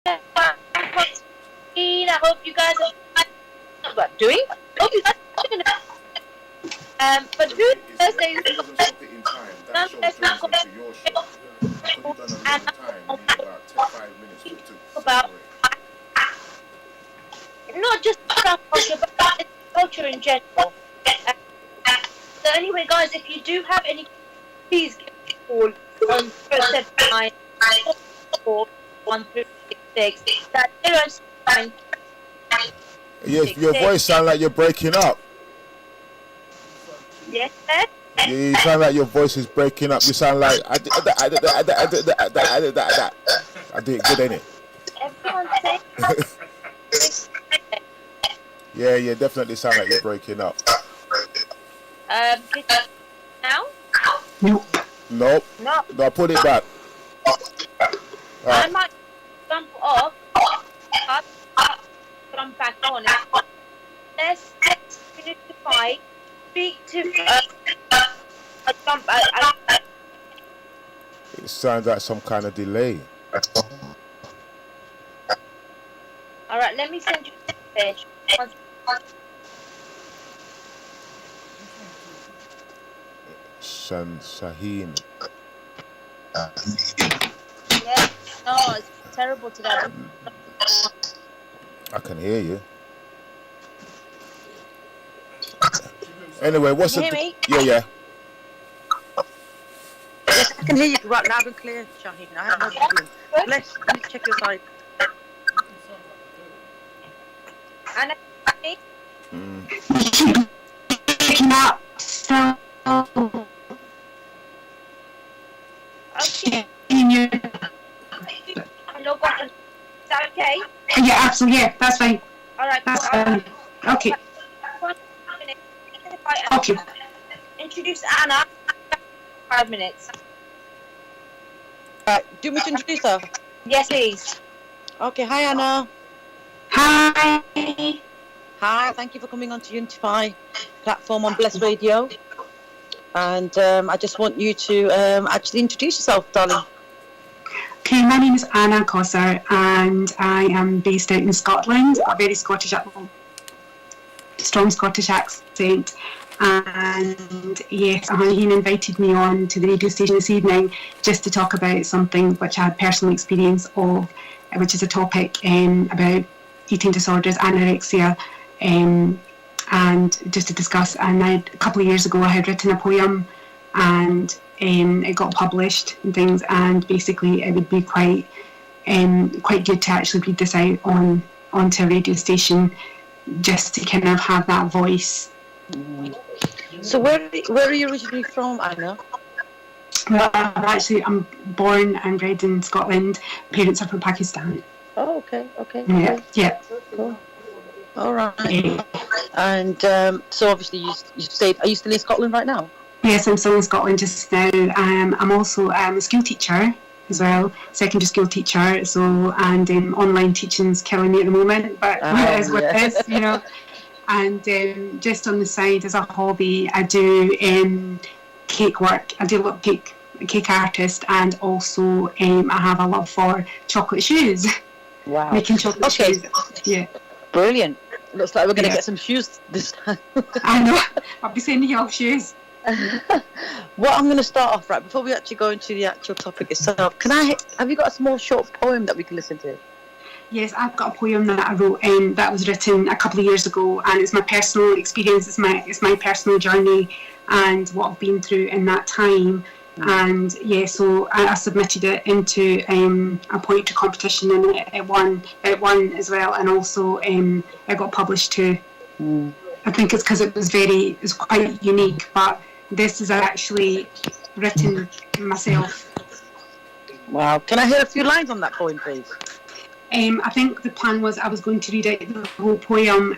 I hope you guys are doing. Hope you guys are doing. But who Thursdays? If it doesn't stop it in time, that show turns into your show. Because you've done a long time, you need about 5 minutes to about not just about culture, but culture in general. So anyway, guys, if you do have any, please give me a call on 079 136. That's 079. Your voice sounds like you're breaking up. Yes, You sound like your voice is breaking up. You sound like I did it good, ain't it? Everyone say. Yeah, definitely sound like you're breaking up. Now? Nope. No, put it back. I might jump off. Jump back on. Let's finish the fight. Speak to jump. It sounds like some kind of delay. All right, let me send you a message. Shaheen. Yeah, no, it's terrible today. I can hear you. Anyway, what's Can you hear me? Yeah. Yes, I can hear you right loud and clear, Shaheen. I have no problem. Let's check your side. Anna, Not so. okay. Hello, is that okay? Yeah, absolutely. Yeah, that's fine. All right. That's fine. Okay. Okay. Introduce Anna. 5 minutes. Do you want me to introduce her? Yes, please. Okay, hi Anna. Hi. Hi, thank you for coming on to Unify platform on Bless Radio. And I just want you to actually introduce yourself, darling. Okay, my name is Anna Cossar and I am based out in Scotland. A very Scottish, strong Scottish accent. And yes, Shaheen invited me on to the radio station this evening just to talk about something which I had personal experience of, which is a topic about eating disorders, anorexia, and just to discuss. And a couple of years ago I had written a poem and it got published and things, and basically it would be quite good to actually read this out onto a radio station just to kind of have that voice. So where are you originally from, Anna? Well, I'm born and bred in Scotland. Parents are from Pakistan. Oh, okay. Yeah. Cool. All right. Yeah. And so obviously you stayed. Are you still in Scotland right now? Yes, I'm still in Scotland just now. I'm also a school teacher as well, secondary school teacher. So online teaching's killing me at the moment, but what is with this, you know. And just on the side as a hobby, I do cake work. I do look cake artist, and also I have a love for chocolate shoes. Wow. Making chocolate shoes. Yeah. Brilliant. Looks like we're going to get some shoes this time. I know. I'll be sending you all shoes. What I'm going to start off, right, before we actually go into the actual topic itself, have you got a small short poem that we can listen to? Yes, I've got a poem that I wrote that was written a couple of years ago, and it's my personal experience. It's my personal journey and what I've been through in that time. And yeah, so I submitted it into a poetry competition, and it won as well, and also it got published too. I think it's because it was quite unique, but this is actually written myself. Wow. Can I hear a few lines on that poem, please? I think the plan was I was going to read out the whole poem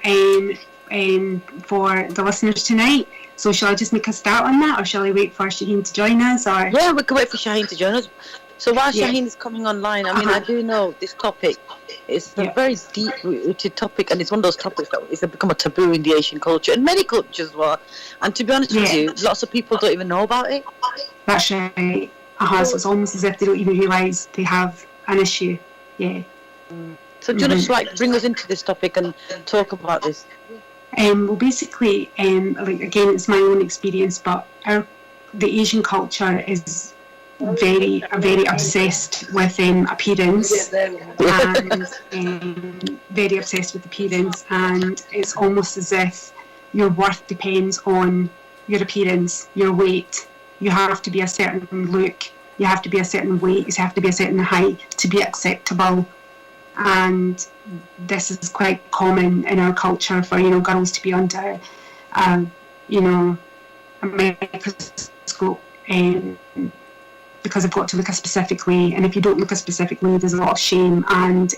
for the listeners tonight. So shall I just make a start on that, or shall I wait for Shaheen to join us? Or yeah, we can wait for Shaheen to join us. So while Shaheen is coming online, I mean, I do know this topic is a very deep-rooted topic, and it's one of those topics that has become a taboo in the Asian culture and many cultures as well. And to be honest with you, lots of people don't even know about it. That's right. So it's almost as if they don't even realise they have an issue. Yeah. So do you want to like bring us into this topic and talk about this? Well, basically, like again, it's my own experience, but the Asian culture is very obsessed with appearance, and very obsessed with appearance, and it's almost as if your worth depends on your appearance, your weight. You have to be a certain look, you have to be a certain weight, you have to be a certain height to be acceptable. And this is quite common in our culture for girls to be under a microscope, because they've got to look a specific way, and if you don't look a specific way, there's a lot of shame, and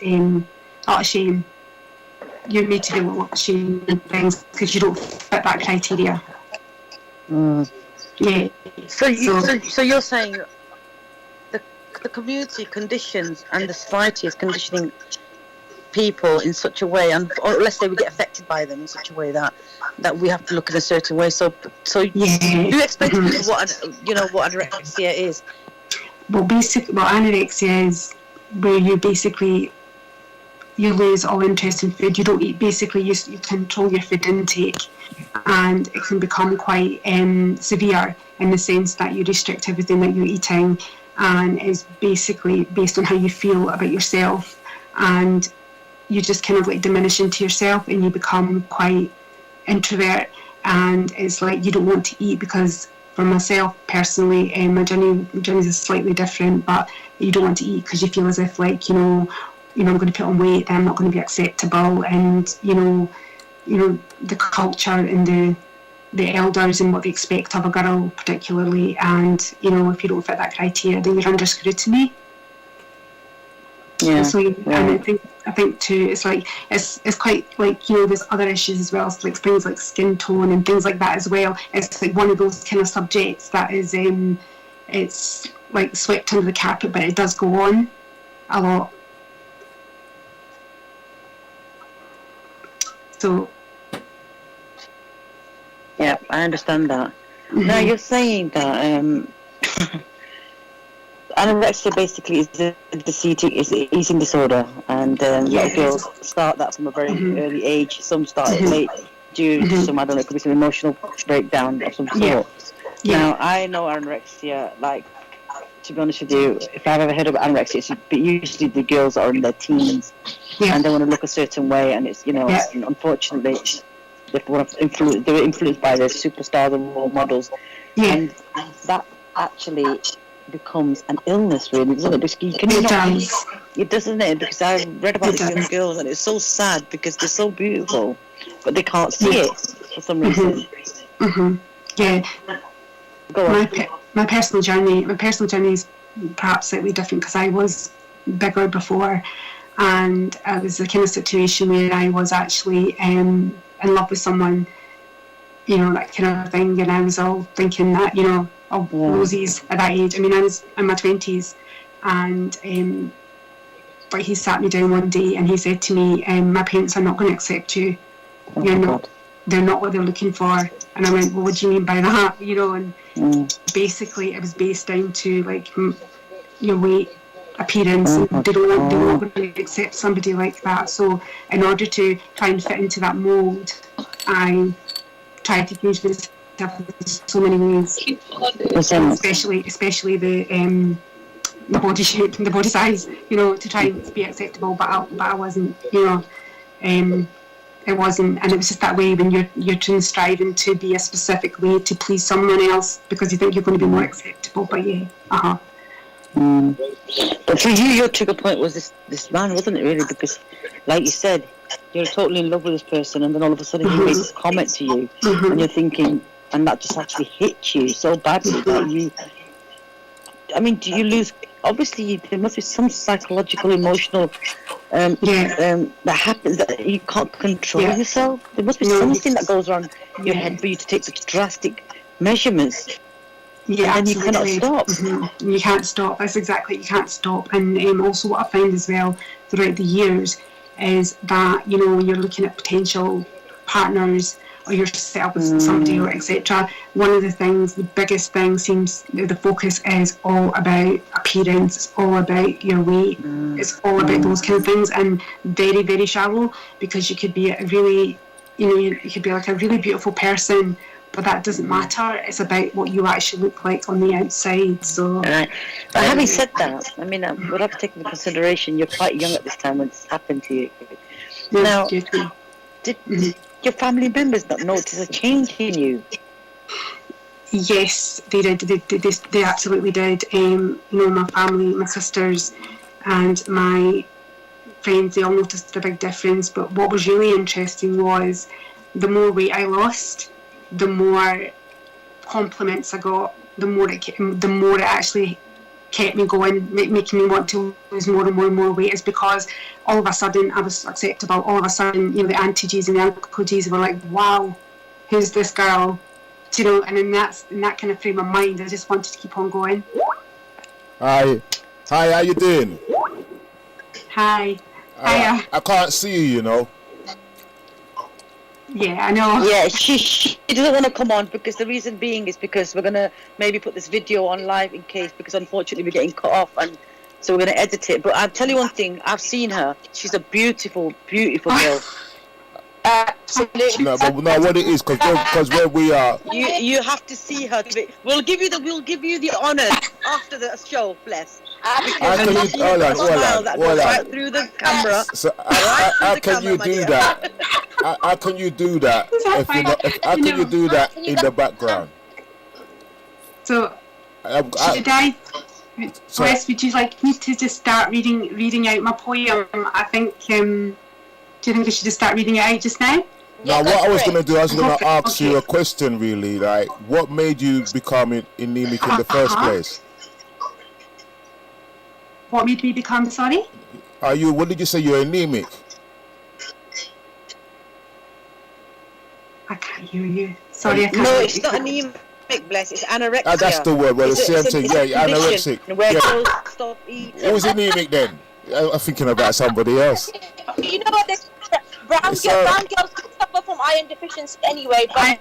you're made to feel a lot of shame and things because you don't fit that criteria. Yeah. So you're saying the community conditions and the society is conditioning people in such a way, and or let's say we get affected by them in such a way that we have to look in a certain way. So you explain to me what anorexia is. Well, anorexia is where you lose all interest in food. You don't eat. Basically, you control your food intake, and it can become quite severe in the sense that you restrict everything that you're eating, and is basically based on how you feel about yourself, and you just kind of like diminish into yourself, and you become quite introvert, and it's like you don't want to eat. Because for myself personally, my journey is slightly different, but you don't want to eat because you feel as if like I'm going to put on weight, I'm not going to be acceptable, and the culture and the elders and what they expect of a girl particularly, and if you don't fit that criteria, then you're under scrutiny. Yeah. So and I think too, it's like it's quite like there's other issues as well, so like things like skin tone and things like that as well. It's like one of those kind of subjects that is it's like swept under the carpet, but it does go on a lot. So yeah, I understand that. Now you're saying that anorexia basically is an eating disorder, and a lot of girls start that from a very early age. Some start it late due to some, I don't know, it could be some emotional breakdown of some sort. Now I know anorexia, like, to be honest with you, if I've ever heard of anorexia, it's usually the girls are in their teens and they want to look a certain way, and it's unfortunately they were influenced by their superstars and role models, and that actually becomes an illness, really, doesn't it? Because it doesn't it? Because I read about these young girls, and it's so sad because they're so beautiful, but they can't see it for some reason. Yeah. Go on. My personal journey is perhaps slightly different because I was bigger before, and it was the kind of situation where I was actually in love with someone, that kind of thing, and I was all thinking that, roses at that age. I mean, I was in my 20s, and but he sat me down one day and he said to me, my parents are not going to accept you. They're not what they're looking for. And I went, well, what do you mean by that? And basically it was based down to like your weight, appearance, and they're not going to accept somebody like that. So in order to try and fit into that mould, I tried to change myself in so many ways, especially the body shape and the body size, to try and be acceptable, but I wasn't, it wasn't, and it was just that way when you're striving to be a specific way to please someone else because you think you're going to be more acceptable. But But for you, your trigger point was this man, wasn't it, really? Because, like you said, you're totally in love with this person, and then all of a sudden he makes this comment to you, and you're thinking, and that just actually hits you so badly that you, I mean, do you lose? Obviously, there must be some psychological, emotional that happens that you can't control yourself. There must be something that goes on in your head for you to take such drastic measurements. Yeah, and you cannot stop. You can't stop. That's exactly, you can't stop. And also what I found as well throughout the years is that, when you're looking at potential partners or you're set up with somebody or etc. One of the things, the biggest thing seems the focus is all about appearance, it's all about your weight, it's all about those kind of things, and very, very shallow, because you could be a really, you could be like a really beautiful person, but that doesn't matter. It's about what you actually look like on the outside. So, right. But having said that, I mean, what I've taken into consideration, you're quite young at this time when this happened to you. Now, did your family members not notice a change in you? Yes, they did. They absolutely did. My family, my sisters, and my friends, they all noticed a big difference. But what was really interesting was the more weight I lost, the more compliments I got, the more it actually kept me going, making me want to lose more and more and more weight. Is because all of a sudden I was acceptable. All of a sudden, the Auntie G's and the Uncle G's were like, "Wow, who's this girl?" And in that kind of frame of mind, I just wanted to keep on going. Hi, how you doing? Hi. I can't see you, Yeah, I know. Yeah, she doesn't want to come on, because the reason being is because we're going to maybe put this video on live in case, because unfortunately we're getting cut off, and so we're going to edit it. But I'll tell you one thing, I've seen her. She's a beautiful, beautiful girl. No, but no, what it is, because where we are. You have to see her. We'll give you the honors after the show, bless. How can you, hold on. Right through the camera. So, how can you do that? How can you do that? How can you do that in the background? So, should I? Wes, would you like me to just start reading out my poem? I think. Do you think I should just start reading it out just now? Now, what I was going to do, I was going to ask you a question, really. Like, what made you become anemic in the first place? What made me become, sorry? What did you say, you're anemic? I can't hear you. Sorry, I can't No, it's not anemic, bless. It's anorexia. That's the word. Well, the same thing. Yeah, anorexic. Where girls stop eating. Who's anemic then? I'm thinking about somebody else. You know what? Brown girls suffer from iron deficiency anyway. But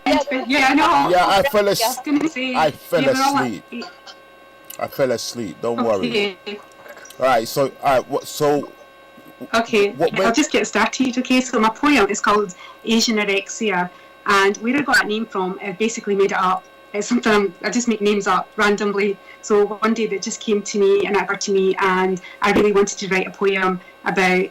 yeah, I know. Yeah, I fell asleep. Yeah, I fell asleep. Don't worry. All right. So, Okay, I'll just get started. Okay, so my poem is called Asian Anorexia, and where I got that name from, I basically made it up. It's something I just make names up randomly. So one day that just came to me and occurred to me, and I really wanted to write a poem about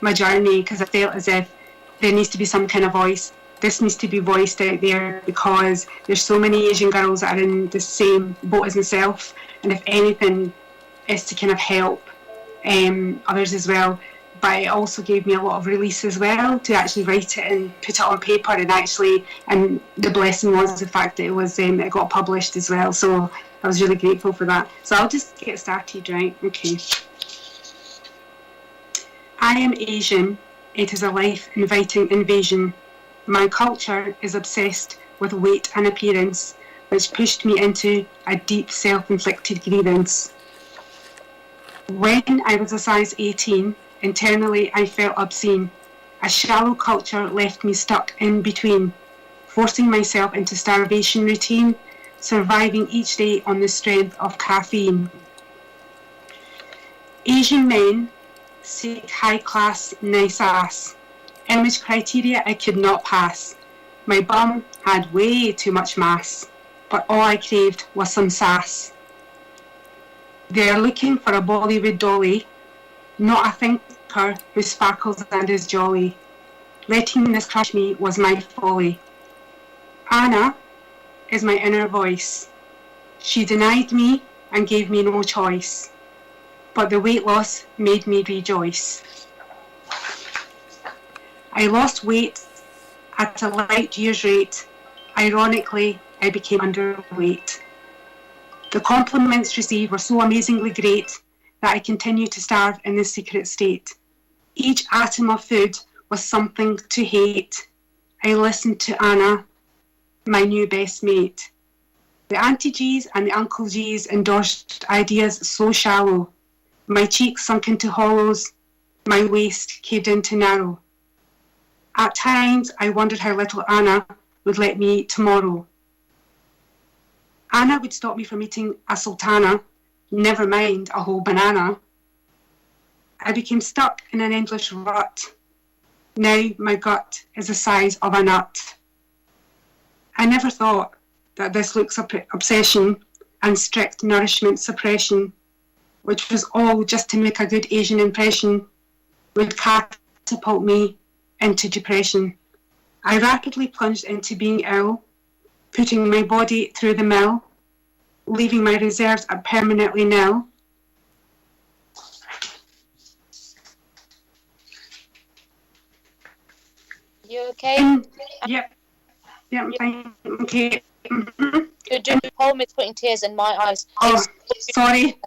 my journey, because I felt as if there needs to be some kind of voice. This needs to be voiced out there, because there's so many Asian girls that are in the same boat as myself, and if anything is to kind of help others as well. But it also gave me a lot of release as well, to actually write it and put it on paper, and the blessing was the fact that it got published as well. So I was really grateful for that. So I'll just get started, right? Okay. I am Asian. It is a life-inviting invasion. My culture is obsessed with weight and appearance, which pushed me into a deep self-inflicted grievance. When I was a size 18, internally I felt obscene. A shallow culture left me stuck in between, forcing myself into starvation routine, surviving each day on the strength of caffeine. Asian men seek high-class, nice ass. Image criteria I could not pass. My bum had way too much mass, but all I craved was some sass. They are looking for a Bollywood dolly, not a thinker who sparkles and is jolly. Letting this crush me was my folly. Anna is my inner voice. She denied me and gave me no choice, but the weight loss made me rejoice. I lost weight at a light year's rate. Ironically, I became underweight. The compliments received were so amazingly great that I continued to starve in this secret state. Each atom of food was something to hate. I listened to Anna, my new best mate. The Auntie G's and the Uncle G's endorsed ideas so shallow. My cheeks sunk into hollows, my waist caved into narrow. At times, I wondered how little Anna would let me eat tomorrow. Anna would stop me from eating a sultana, never mind a whole banana. I became stuck in an endless rut. Now my gut is the size of a nut. I never thought that this looks obsession and strict nourishment suppression, which was all just to make a good Asian impression, would catapult me into depression. I rapidly plunged into being ill, putting my body through the mill, leaving my reserves at permanently nil. You okay? Yep, I'm fine. Okay. You're doing the poem is putting tears in my eyes. Oh, sorry.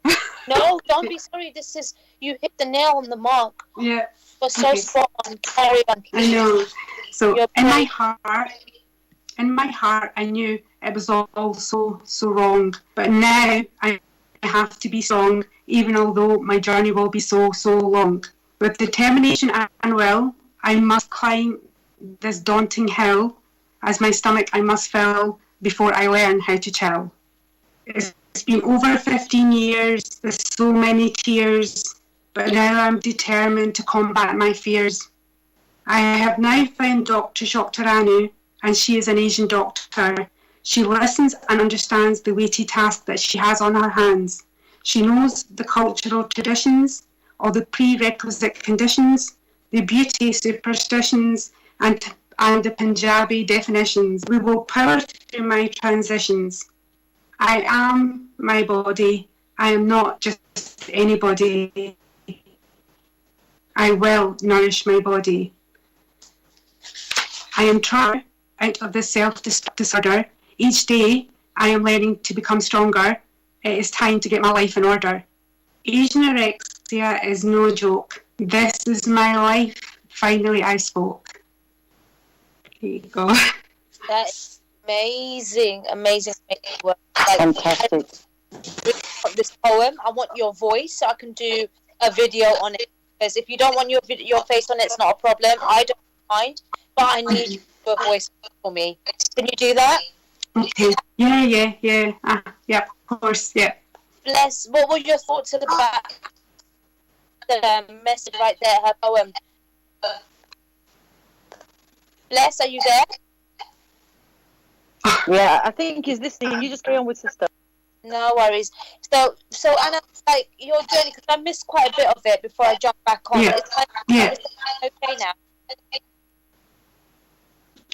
No, don't be sorry. This is, you hit the nail on the mark. Yeah. You're so strong. Carry on. I know. So You're in my heart, I knew it was all so wrong. But now I have to be strong, even although my journey will be so long. With determination and will, I must climb this daunting hill. As my stomach I must fill before I learn how to chill. It's been over 15 years, there's so many tears, but now I'm determined to combat my fears. I have now found Dr. Shoktaranu, and she is an Asian doctor. She listens and understands the weighty task that she has on her hands. She knows the cultural traditions, all the prerequisite conditions, the beauty superstitions, and the Punjabi definitions. We will power through my transitions. I am my body. I am not just anybody. I will nourish my body. I am trying out of this self-disorder. Each day I am learning to become stronger. It is time to get my life in order. Asian anorexia is no joke. This is my life. Finally I spoke. There you go. That's amazing work. Fantastic. This poem, I want your voice so I can do a video on it. Because if you don't want your face on it, it's not a problem. I don't mind, but I need your voice for me. Can you do that? Okay. Yeah. Yeah, of course, yeah. Bless, what were your thoughts about the message right there, her poem? Bless, are you there? Yeah, I think he's listening. You just carry on with Sista. No worries. So Anna, like your journey, because I missed quite a bit of it before I jump back on. Yeah. Yeah. Okay now.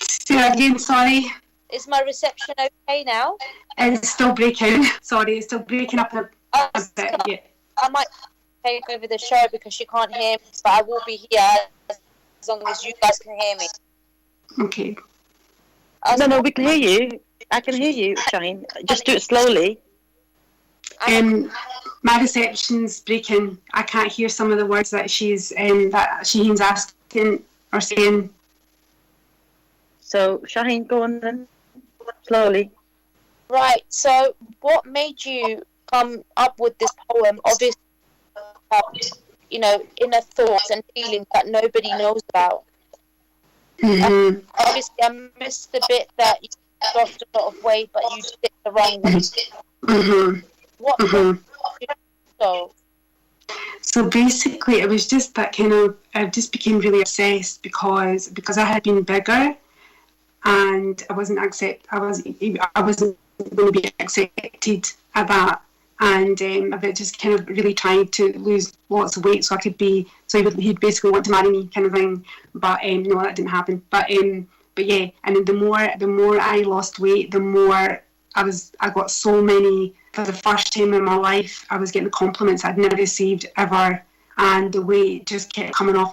Say that again, sorry. Is my reception okay now? It's still breaking. Sorry, it's still breaking up a bit. Yeah. I might take over the show because she can't hear me, but I will be here as long as you guys can hear me. Okay. No, we can hear you. I can hear you, Shaheen. Just do it slowly. My reception's breaking. I can't hear some of the words that Shaheen's asking or saying. So, Shaheen, go on then. Slowly. Right, so what made you come up with this poem? Obviously, inner thoughts and feelings that nobody knows about. Mm-hmm. Obviously, I missed the bit that you lost a lot of weight, but you did it the wrong way. Mm-hmm. What? Mm-hmm. So basically, it was just that kind of. I just became really obsessed because I had been bigger, and I wasn't going to be accepted at that, and about just kind of really trying to lose lots of weight so I could be. So he'd basically want to marry me, kind of thing. But no, that didn't happen. But yeah, and then the more I lost weight, the more I got so many. For the first time in my life, I was getting compliments I'd never received ever, and the weight just kept coming off.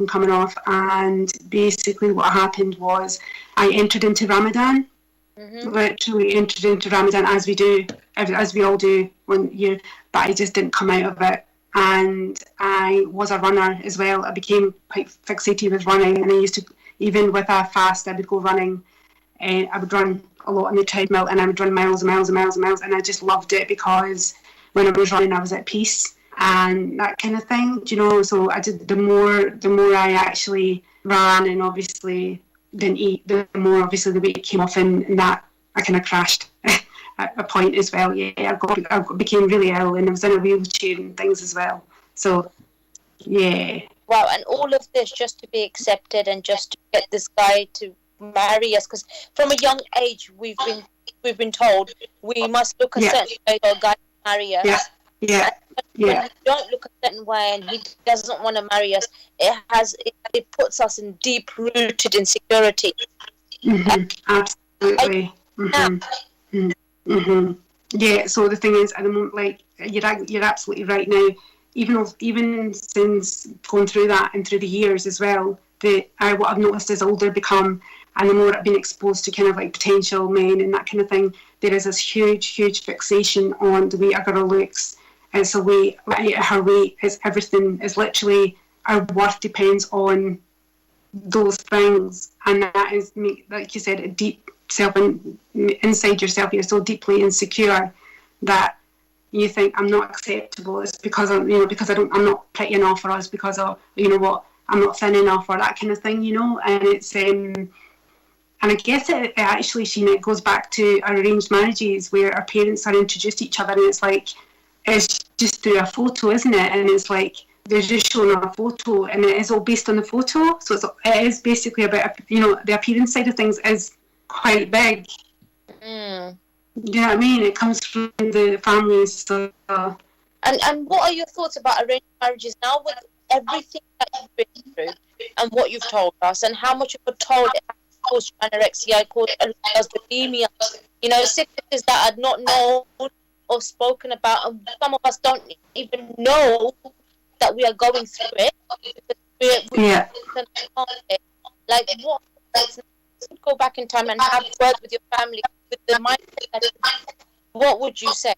And basically, what happened was I entered into Ramadan. Mm-hmm. Literally entered into Ramadan as we all do but I just didn't come out of it. And I was a runner as well. I became quite fixated with running, and I used to, even with a fast, I would go running, and I would run a lot on the treadmill, and I would run miles and miles and miles and miles, and I just loved it because when I was running I was at peace and that kind of thing, So I did, the more I actually ran, and obviously didn't eat, the more obviously the weight came off, and that I kind of crashed at a point as well. Yeah, I became really ill, and I was in a wheelchair and things as well. So, yeah. Wow, and all of this just to be accepted and just to get this guy to marry us, because from a young age we've been told we must look a certain way for a guy to marry us. Yeah. When we don't look a certain way and he doesn't want to marry us, it puts us in deep-rooted insecurity. Absolutely. Yeah. So the thing is, at the moment, like you're absolutely right. Now, even since going through that and through the years as well, what I've noticed as older become, and the more I've been exposed to kind of like potential men and that kind of thing, there is this huge fixation on the way a girl looks. It's the way, her weight, is everything, is literally, our worth depends on those things. And that is, like you said, a deep inside yourself, you're so deeply insecure that you think, I'm not acceptable. It's because I'm not pretty enough, or it's because of, I'm not thin enough, or that kind of thing, And it's, and I guess it actually, Sheena, it goes back to our arranged marriages where our parents are introduced to each other, and it's like, it's just through a photo, isn't it? And it's like, they're just showing a photo, and it is all based on the photo. So it is basically about, the appearance side of things is quite big. Mm. You know what I mean? It comes from the families. So. And what are your thoughts about arranged marriages now, with everything that you've been through and what you've told us, and how much you've told it caused anorexia, caused bulimia, sicknesses that are not known or spoken about, and some of us don't even know that we are going through it. Like, what? Let's go back in time and have words with your family with the mindset. What would you say?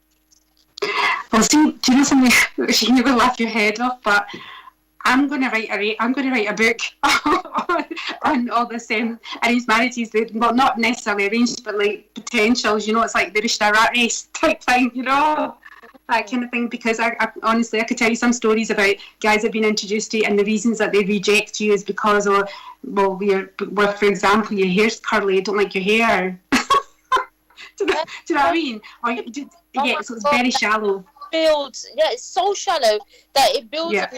Well, see, do you know something? You're going to laugh your head off, but I'm going to write a book on all this arranged marriages. Well, not necessarily arranged, but like potentials. It's like the Rishta rat race type thing. That kind of thing. Because I honestly, I could tell you some stories about guys that have been introduced to you, and the reasons that they reject you is because of, well, for example, your hair's curly. I don't like your hair. Do you know what I mean? So it's very shallow. It's so shallow that it builds. Yeah.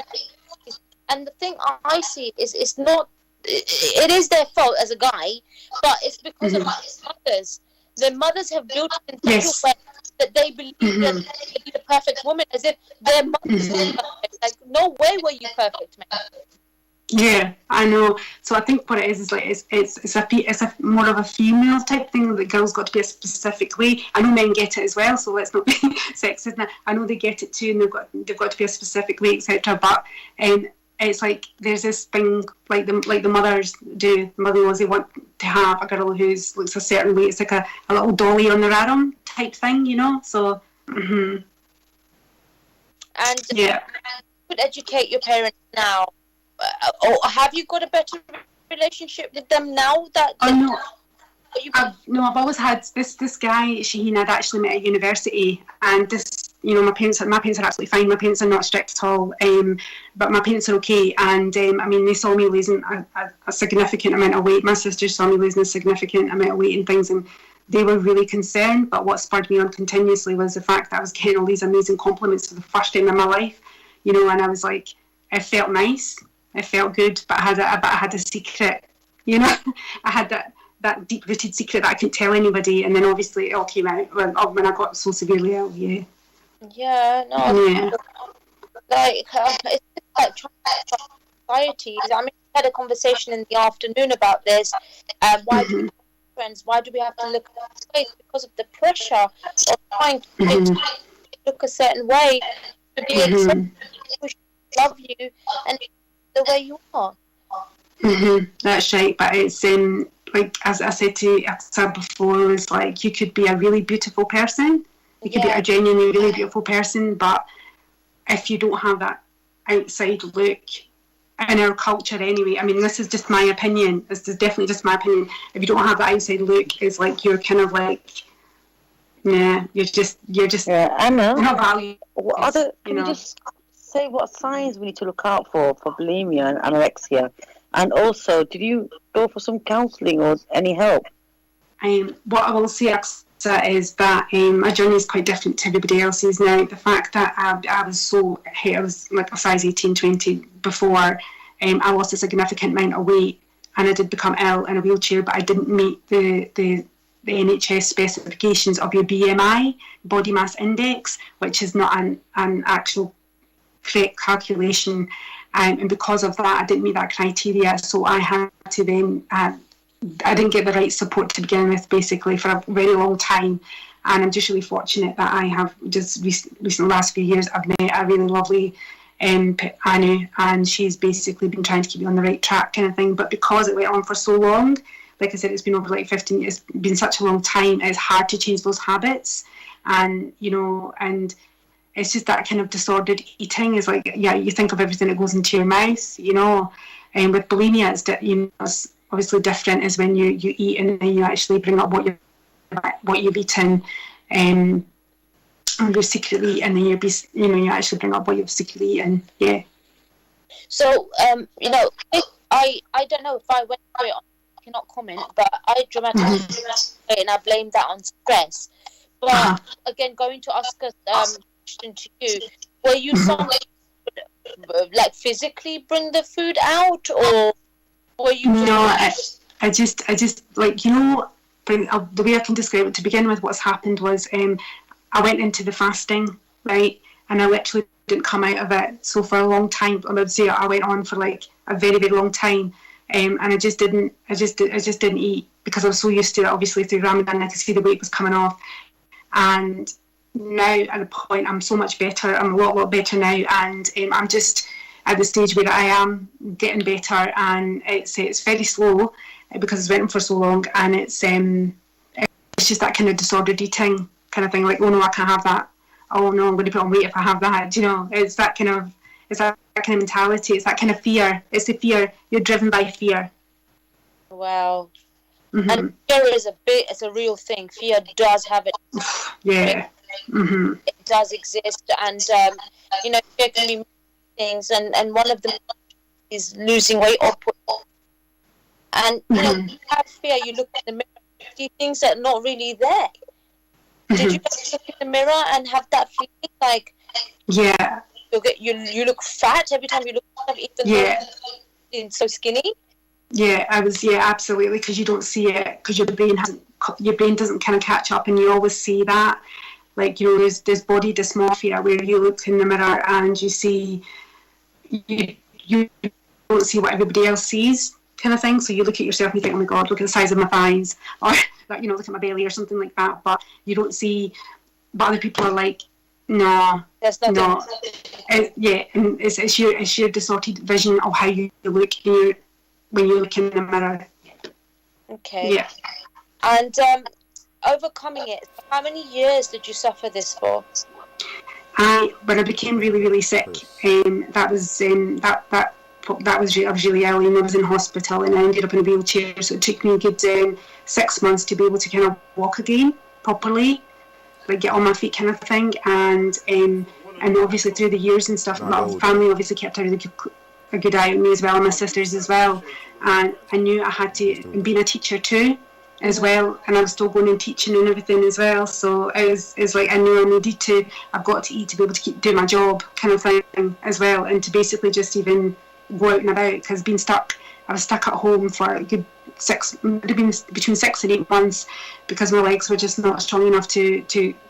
And the thing I see is, it is their fault as a guy, but it's because of his mothers. Their mothers have built it in such a way that they believe that they're the perfect woman, as if their mothers were perfect. Like, no way were you perfect, man. Yeah, I know. So I think what it is like it's a more of a female type thing. The girls got to be a specific way. I know men get it as well, so let's not be sexist. I know they get it too, and they've got to be a specific way, etc. But it's like there's this thing like the mothers do. The mother-in-laws, they want to have a girl who looks a certain way. It's like a little dolly on their arm type thing, So. And you could educate your parents now. Or have you got a better relationship with them now? I've always had this guy, Shaheen, I'd actually met at university, and this, my parents are absolutely fine. My parents are not strict at all, but my parents are okay. And they saw me losing a significant amount of weight. My sister saw me losing a significant amount of weight and things, and they were really concerned. But what spurred me on continuously was the fact that I was getting all these amazing compliments for the first time in my life, and I was like, it felt nice. It felt good, but I had a secret, I had that deep-rooted secret that I couldn't tell anybody, and then obviously it all came out when I got so severely ill. Yeah. Yeah. No. Yeah. Like it's like society. I mean, we had a conversation in the afternoon about this. Why do we have to look at this way? Because of the pressure of trying to look a certain way to be accepted. People should love you and the way you are. That's right, but it's like as I said before, it's like you could be a really beautiful person, you could be a genuinely really beautiful person, but if you don't have that outside look in our culture anyway, I mean, this is just my opinion, this is definitely just my opinion, if you don't have that outside look, it's like you're kind of like, you're just I know. You're not valued. Can you just say what signs we need to look out for bulimia and anorexia? And also, did you go for some counselling or any help? What I will say is that my journey is quite different to everybody else's now. The fact that I was like a size 18, 20 before, I lost a significant amount of weight, and I did become ill in a wheelchair, but I didn't meet the NHS specifications of your BMI, body mass index, which is not an actual correct calculation. And because of that, I didn't meet that criteria, so I had to then I didn't get the right support to begin with, basically, for a very long time. And I'm just really fortunate that I have just recently, last few years, I've met a really lovely Anu, and she's basically been trying to keep me on the right track, kind of thing. But because it went on for so long, like I said, it's been over like 15 years, it's been such a long time, it's hard to change those habits. And, and it's just that kind of disordered eating is like, yeah, you think of everything that goes into your mouth, and with bulimia, it's obviously different is when you eat and then you actually bring up what you've eaten, and you're secretly eating, and you actually bring up what you've secretly eaten. Yeah. So I don't know if I went through it. I cannot comment, but I dramatically and I blame that on stress. But again, going to ask a question to you: were you someone like physically bring the food out, or were you? No, I just like the way I can describe it to begin with. What's happened was I went into the fasting, right, and I literally didn't come out of it. So for a long time, I would say I went on for like a very, very long time, and I just didn't eat because I was so used to it. Obviously through Ramadan, I could see the weight was coming off, and now at the point I'm so much better. I'm a lot better now, and I'm just at the stage where I am getting better, and it's very slow because it's went on for so long, and it's just that kind of disordered eating kind of thing, like, oh no, I can't have that, oh no, I'm going to put on weight if I have that, it's that kind of mentality, it's that kind of fear, it's the fear, you're driven by fear. Wow. Mm-hmm. And fear is it's a real thing. Fear does have it. Yeah. Mm-hmm. It does exist, and fear can be things, and one of them is losing weight or and you have fear, you look in the mirror, see things that are not really there. Did you guys look in the mirror and have that feeling like you look fat every time you look at them, even though you're so skinny? Yeah, I was, absolutely, because you don't see it, because your brain doesn't kind of catch up, and you always see that, like, there's body dysmorphia where you look in the mirror and you see, you don't see what everybody else sees, kind of thing. So you look at yourself and you think, oh my God, look at the size of my thighs, or look at my belly or something like that. But you don't see, but other people are like, no, there's nothing. No, and it's your distorted vision of how you look when you look in the mirror. Okay. Yeah. And overcoming it, how many years did you suffer this for? When I became really, really sick, I was really ill, and I was in hospital, and I ended up in a wheelchair. So it took me a good 6 months to be able to kind of walk again properly, like get on my feet, kind of thing. And obviously through the years and stuff, my family obviously kept a really good eye on me as well, and my sisters as well. And I knew I had to, and being a teacher too, as well, and I was still going and teaching and everything as well. So it's like I knew I needed to. I've got to eat to be able to keep doing my job, kind of thing as well, and to basically just even go out and about, because I was stuck at home for a good between 6 and 8 months, because my legs were just not strong enough to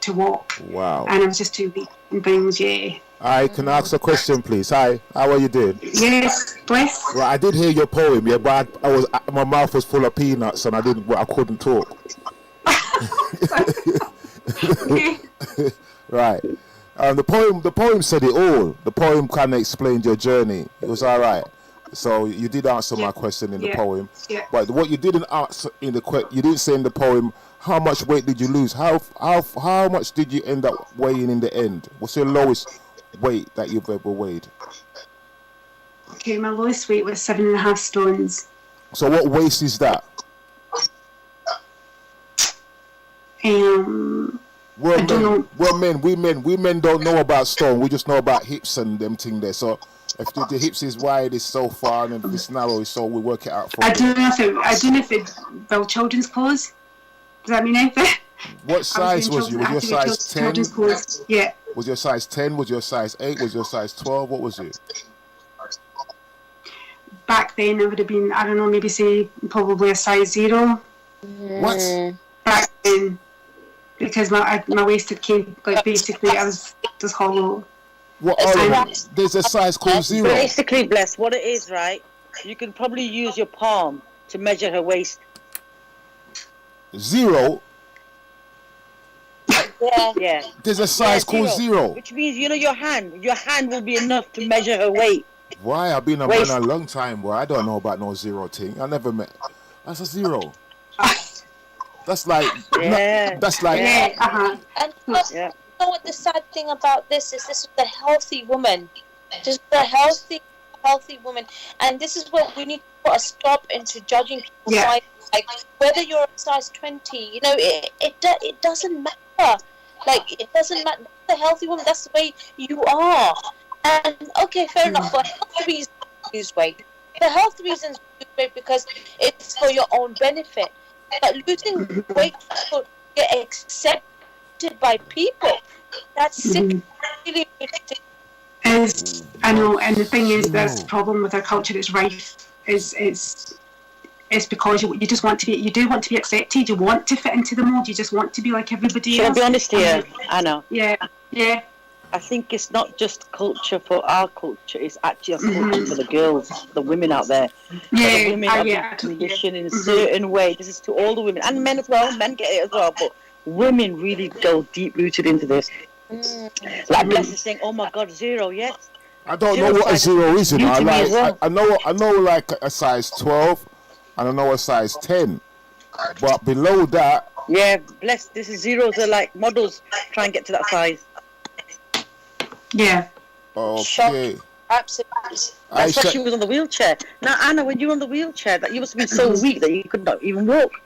walk. Wow. And I was just too weak and things. Yeah. I can ask a question, please. Hi, how are you doing? Yes, bless. Well, I did hear your poem, but my mouth was full of peanuts and I couldn't talk. Right. The poem said it all. The poem kind of explained your journey. It was all right. So you did answer my question in the poem. Yeah. But what you didn't answer you didn't say in the poem, how much weight did you lose? How much did you end up weighing in the end? What's your lowest weight that you've ever weighed? Okay, my lowest weight was 7.5 stones. So what waist is that? I don't know. We men don't know about stone. We just know about hips and them thing there. So If the hips is wide, it's so far, and if it's narrow, so we work it out from I there. don't know if it well, children's clothes. Does that mean anything? What size was you? Was your size 10? Children's clothes. Yeah. Was your size 10? Was your size 8? Was your size 12? What was it? Back then, it would have been, I don't know, maybe say probably a size 0. What? Back then, because my waist had came, like, basically, I was just hollow. What? There's a size called 0. Basically, Bless, what it is, right? You can probably use your palm to measure her waist. 0? Yeah. There's a size called 0. Which means, you know, your hand will be enough to measure her weight. Why? I've been a man a long time, boy. I don't know about no 0 thing. I never met. That's a 0. That's like. Yeah. That's like. Yeah. Uh-huh. And you know what the sad thing about this is the healthy woman. Just the healthy woman. And this is what we need to put a stop into judging people. Yeah. Like whether you're a size 20, you know, it doesn't matter. Like it doesn't matter. The healthy woman, that's the way you are. And okay, fair enough. For health reasons, lose weight. The health reasons lose weight because it's for your own benefit. But losing weight to get accepted by people, that's sick. Really, I know, and the thing is, that's the problem with our culture. It's rife. It's because you just want to be. You do want to be accepted. You want to fit into the mold. You just want to be like everybody else. I'll be honest here, Anna. Yeah. I think it's not just culture for our culture, it's actually a culture for the girls, the women out there. Yeah, the women are conditioned in a certain way. This is to all the women, and men as well. Men get it as well, but women really go deep-rooted into this. Like Bless is saying, oh my God, 0, yes. I don't know what a 0 is, you know. I know like a size 12, and I know a size 10. But below that... Yeah, Bless, this is 0s are like models try and get to that size. Yeah. Okay. Absolutely. That's why she was on the wheelchair. Now, Anna, when you were on the wheelchair, that you must have been so weak that you could not even walk.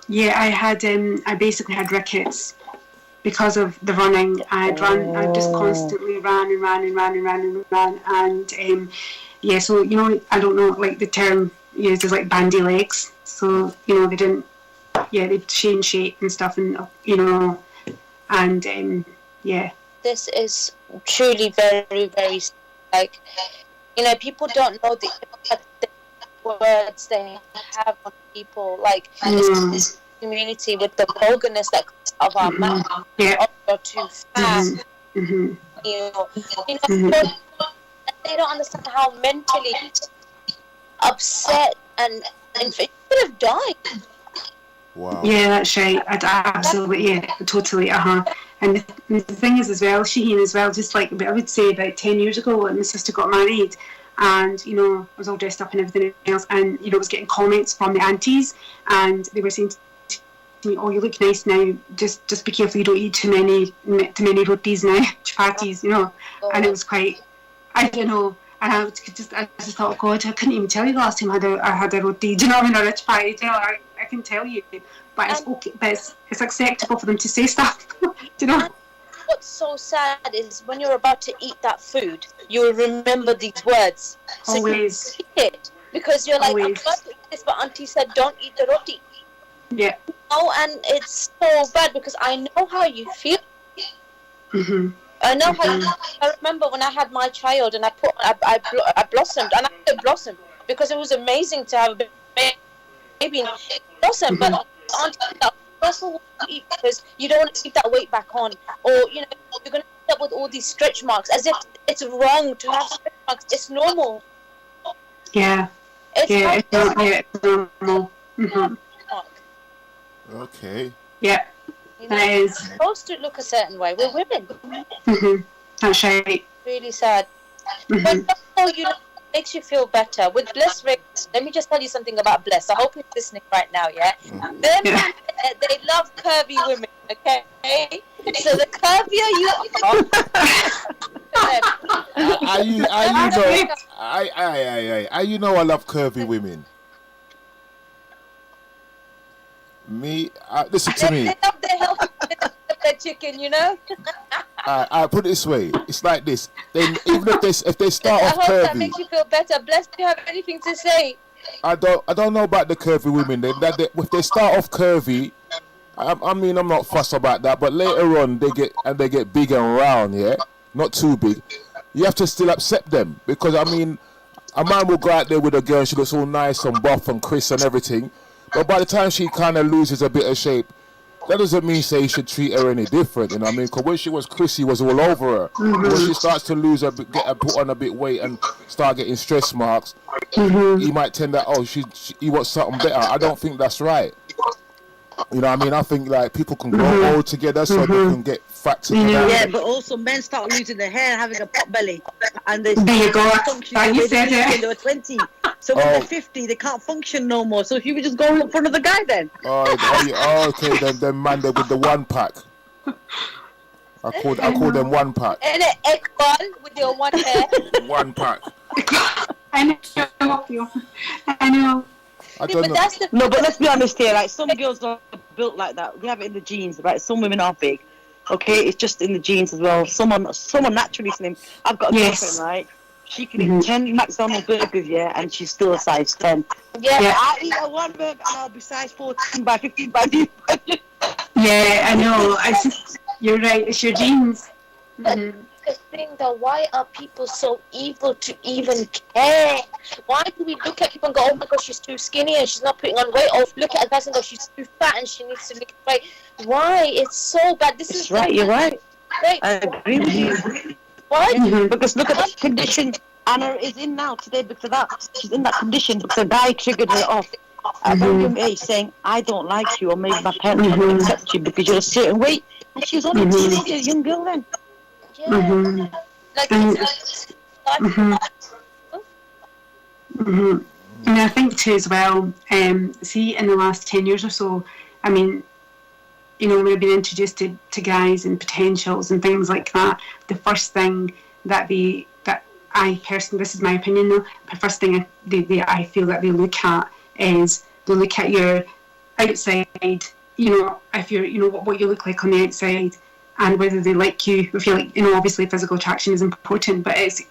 Yeah, I basically had rickets because of the running. I just constantly ran, and yeah. So you know, I don't know, like the term used is like bandy legs. So you know, they'd change shape and stuff, and you know, and yeah. This is truly very, very, like, you know, people don't know the words they have on people, like this community with the vulgarness that comes out of our mouth. Yeah. You're too fast. You know, they don't understand how mentally upset and you could have died. Wow. Yeah, that's right. Absolutely, totally. And the thing is as well, Shaheen as well, just like I would say about 10 years ago when my sister got married, and you know, I was all dressed up and everything else, and you know, I was getting comments from the aunties, and they were saying to me, "Oh, you look nice now. Just be careful you don't eat too many rotis now, chapatis, you know." And it was quite, I don't know. And I just thought, oh God, I couldn't even tell you the last time I had a roti. Do you know what I mean? Or a chapati. You know, I can tell you, but it's okay. But it's acceptable for them to say stuff. Do you know? What's so sad is when you're about to eat that food, you will remember these words. So Always. You eat it because you're like, Always. I'm about to eat this, but Auntie said don't eat the roti. Yeah. Oh, and it's so bad because I know how you feel. I know how. I remember when I had my child and I blossomed, and I said blossomed because it was amazing to have a baby and blossom. But Auntie, also want to eat because you don't want to keep that weight back on, or you know you're going to end up with all these stretch marks as if it's wrong to have stretch marks. It's normal. Yeah. It's normal. Okay. Yeah. You know, That is. it's supposed to look a certain way. We're women. That's right. Really sad. But you know, it makes you feel better. With Bliss Race, let me just tell you something about Bliss. I hope he's listening right now, yeah? They love curvy women, okay? So the curvier you I love curvy women. Me, listen to me. They love the the chicken, you know. I put it this way. It's like this. Then even if they start I off hope that curvy, makes you feel better. Bless, do you have anything to say? I don't know about the curvy women. If they start off curvy, I mean I'm not fussed about that. But later on they get big and round. Yeah, not too big. You have to still accept them because I mean, a man will go out there with a girl. She looks all nice and buff and crisp and everything. But by the time she kind of loses a bit of shape, that doesn't mean say you should treat her any different, you know what I mean? Because when she was Chrissy, was all over her. When she starts to lose her, put on a bit weight and start getting stress marks, he might tend that, he wants something better. I don't think that's right. You know what I mean? I think like people can grow old together so they can get fat together. Yeah, but also men start losing their hair, having a pot belly, and they There you go. function You said when it. they were 20. So when they're 50, they can't function no more. So if you would just go look for another guy then. Okay, then man, they with the 1 pack. I call them 1 pack. And an egg ball with your one hair. 1 pack. I know. I don't know. That's the No, but let's be honest here. Like some girls are built like that. They have it in the genes, right? Some women are big. Okay, it's just in the genes as well. Someone naturally slim. I've got a girlfriend, right? She can eat 10 McDonald's burgers, yeah, and she's still a size 10. yeah. I eat a 1 burger and I'll be size 14 by 15 by 15. Yeah, I know. You're right. It's your genes. The thing though, why are people so evil to even care? Why do we look at people and go, oh my gosh, she's too skinny and she's not putting on weight? Or look at a person and go, she's too fat and she needs to lose weight. Why? It's so bad. This is Right, you're right. Right. I agree with you. Why? Because look at the condition Anna is in now today because of that. She's in that condition because a guy triggered her off at a very young age saying, I don't like you or maybe my parents don't accept you because you're a certain weight. And she was only a teenager, a young girl then. Yeah. Like, And I think too as well, see in the last 10 years or so, I mean, you know, when we've been introduced to guys and potentials and things like that, the first thing that I personally, this is my opinion though, the first thing I feel that they look at is they look at your outside, you know, if you're, you know, what you look like on the outside and whether they like you. If you like, you know, obviously physical attraction is important, but it's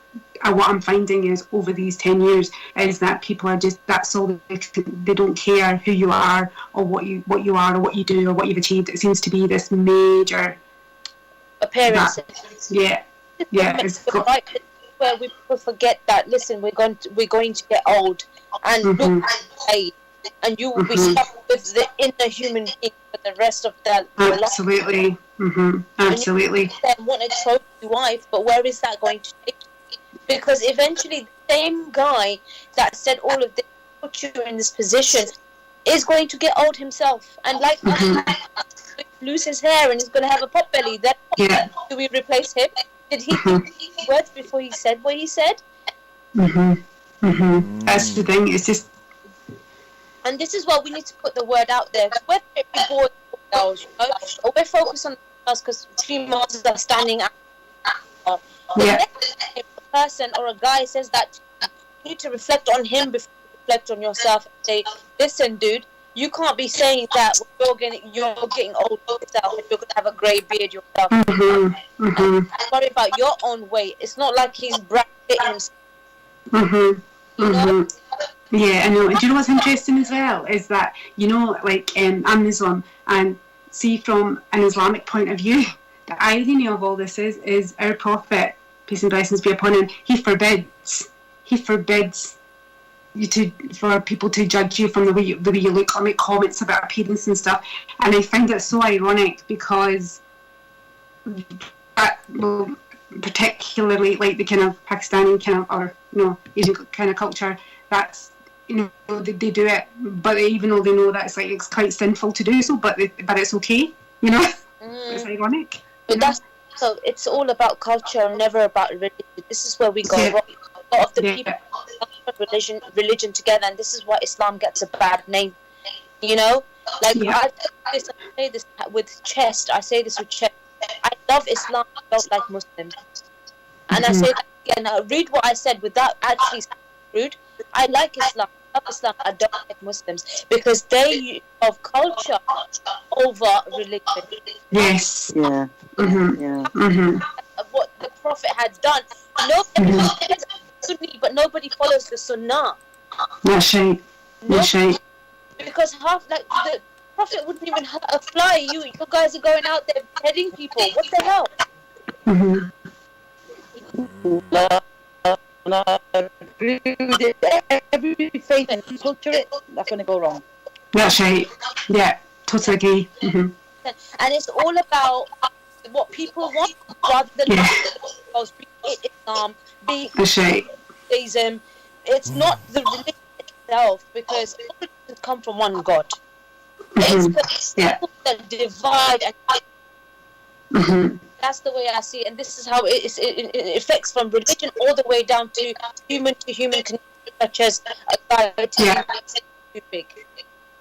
what I'm finding is over these 10 years is that people are just, that's all they don't care who you are or what you are or what you do or what you've achieved. It seems to be this major appearance. Yeah. It's right where we forget that. Listen, we're going to get old and look age, and you will be stuck with the inner human being for the rest of their life. Absolutely. Absolutely. Then want a trophy wife, but where is that going to take you? Because eventually the same guy that said all of this, put you in this position, is going to get old himself, and like lose his hair and he's going to have a pot belly. Then do we replace him? Did he think words before he said what he said? That's the thing. It's just, and this is why we need to put the word out there. Whether it be boys or girls, you know, or we're focused on the girls because females are standing out. The next time a person or a guy says that, you need to reflect on him before you reflect on yourself and say, listen, dude, you can't be saying that you're getting old yourself and you're going to have a grey beard yourself. Worry about your own weight. It's not like he's bracketing himself. You know? Yeah, I know. And do you know what's interesting as well is that, you know, like I'm Muslim, and see from an Islamic point of view, the irony of all this is our Prophet, peace and blessings be upon him, he forbids you for people to judge you from the way you look or make comments about appearance and stuff. And I find it so ironic because that, well, particularly like the kind of Pakistani kind of, or you know, Asian kind of culture, that's, you know, they do it, but even though they know that it's like it's quite sinful to do so, but it's okay, you know. It's ironic. But that's so. It's all about culture and never about religion. This is where we go wrong. A lot of the people put religion together, and this is why Islam gets a bad name. You know, like I say this with chest. I say this with chest. I love Islam. I don't like Muslims, and I say that again. Read what I said without actually saying rude. I like Islam. love Islam. I don't like Muslims because they of culture over religion. Yes. Yeah. Mhm. Yeah. Mhm. What the Prophet had done. Nobody is Sunni, but nobody follows the Sunnah. That's right. No, That's right. because half like the Prophet wouldn't even hurt a fly. You guys are going out there beheading people. What the hell? Mhm. And I agree with it. Every faith and culture, that's when it go wrong. That's right. Yeah. Totally agree. Mhm. And it's all about what people want rather than Yeah. be it Islam, be That's right. Judaism. It's not the religion itself because all religions come from one God. It's the Yeah. people that divide, and Mhm. that's the way I see it. And this is how it affects from religion all the way down to human connection, such as society. Yeah. Too big.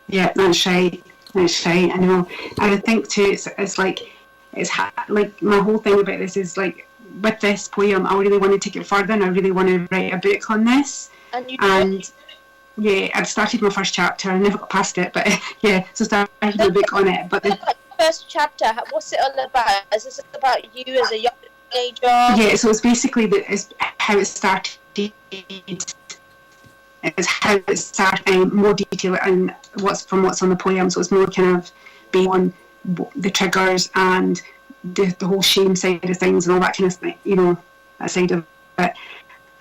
Yeah. That's right. That's right. I know. And I think too, it's like like my whole thing about this is like with this poem, I really want to take it further, and I really want to write a book on this. And you And yeah, I've started my first chapter. I never got past it, but yeah, so started my book on it. But the first chapter, what's it all about? Is this about you as a young teenager? yeah, so it's basically it's how it started. It's how it started in more detail and what's on the poem. So it's more kind of based on the triggers and the whole shame side of things and all that kind of thing, that side of it.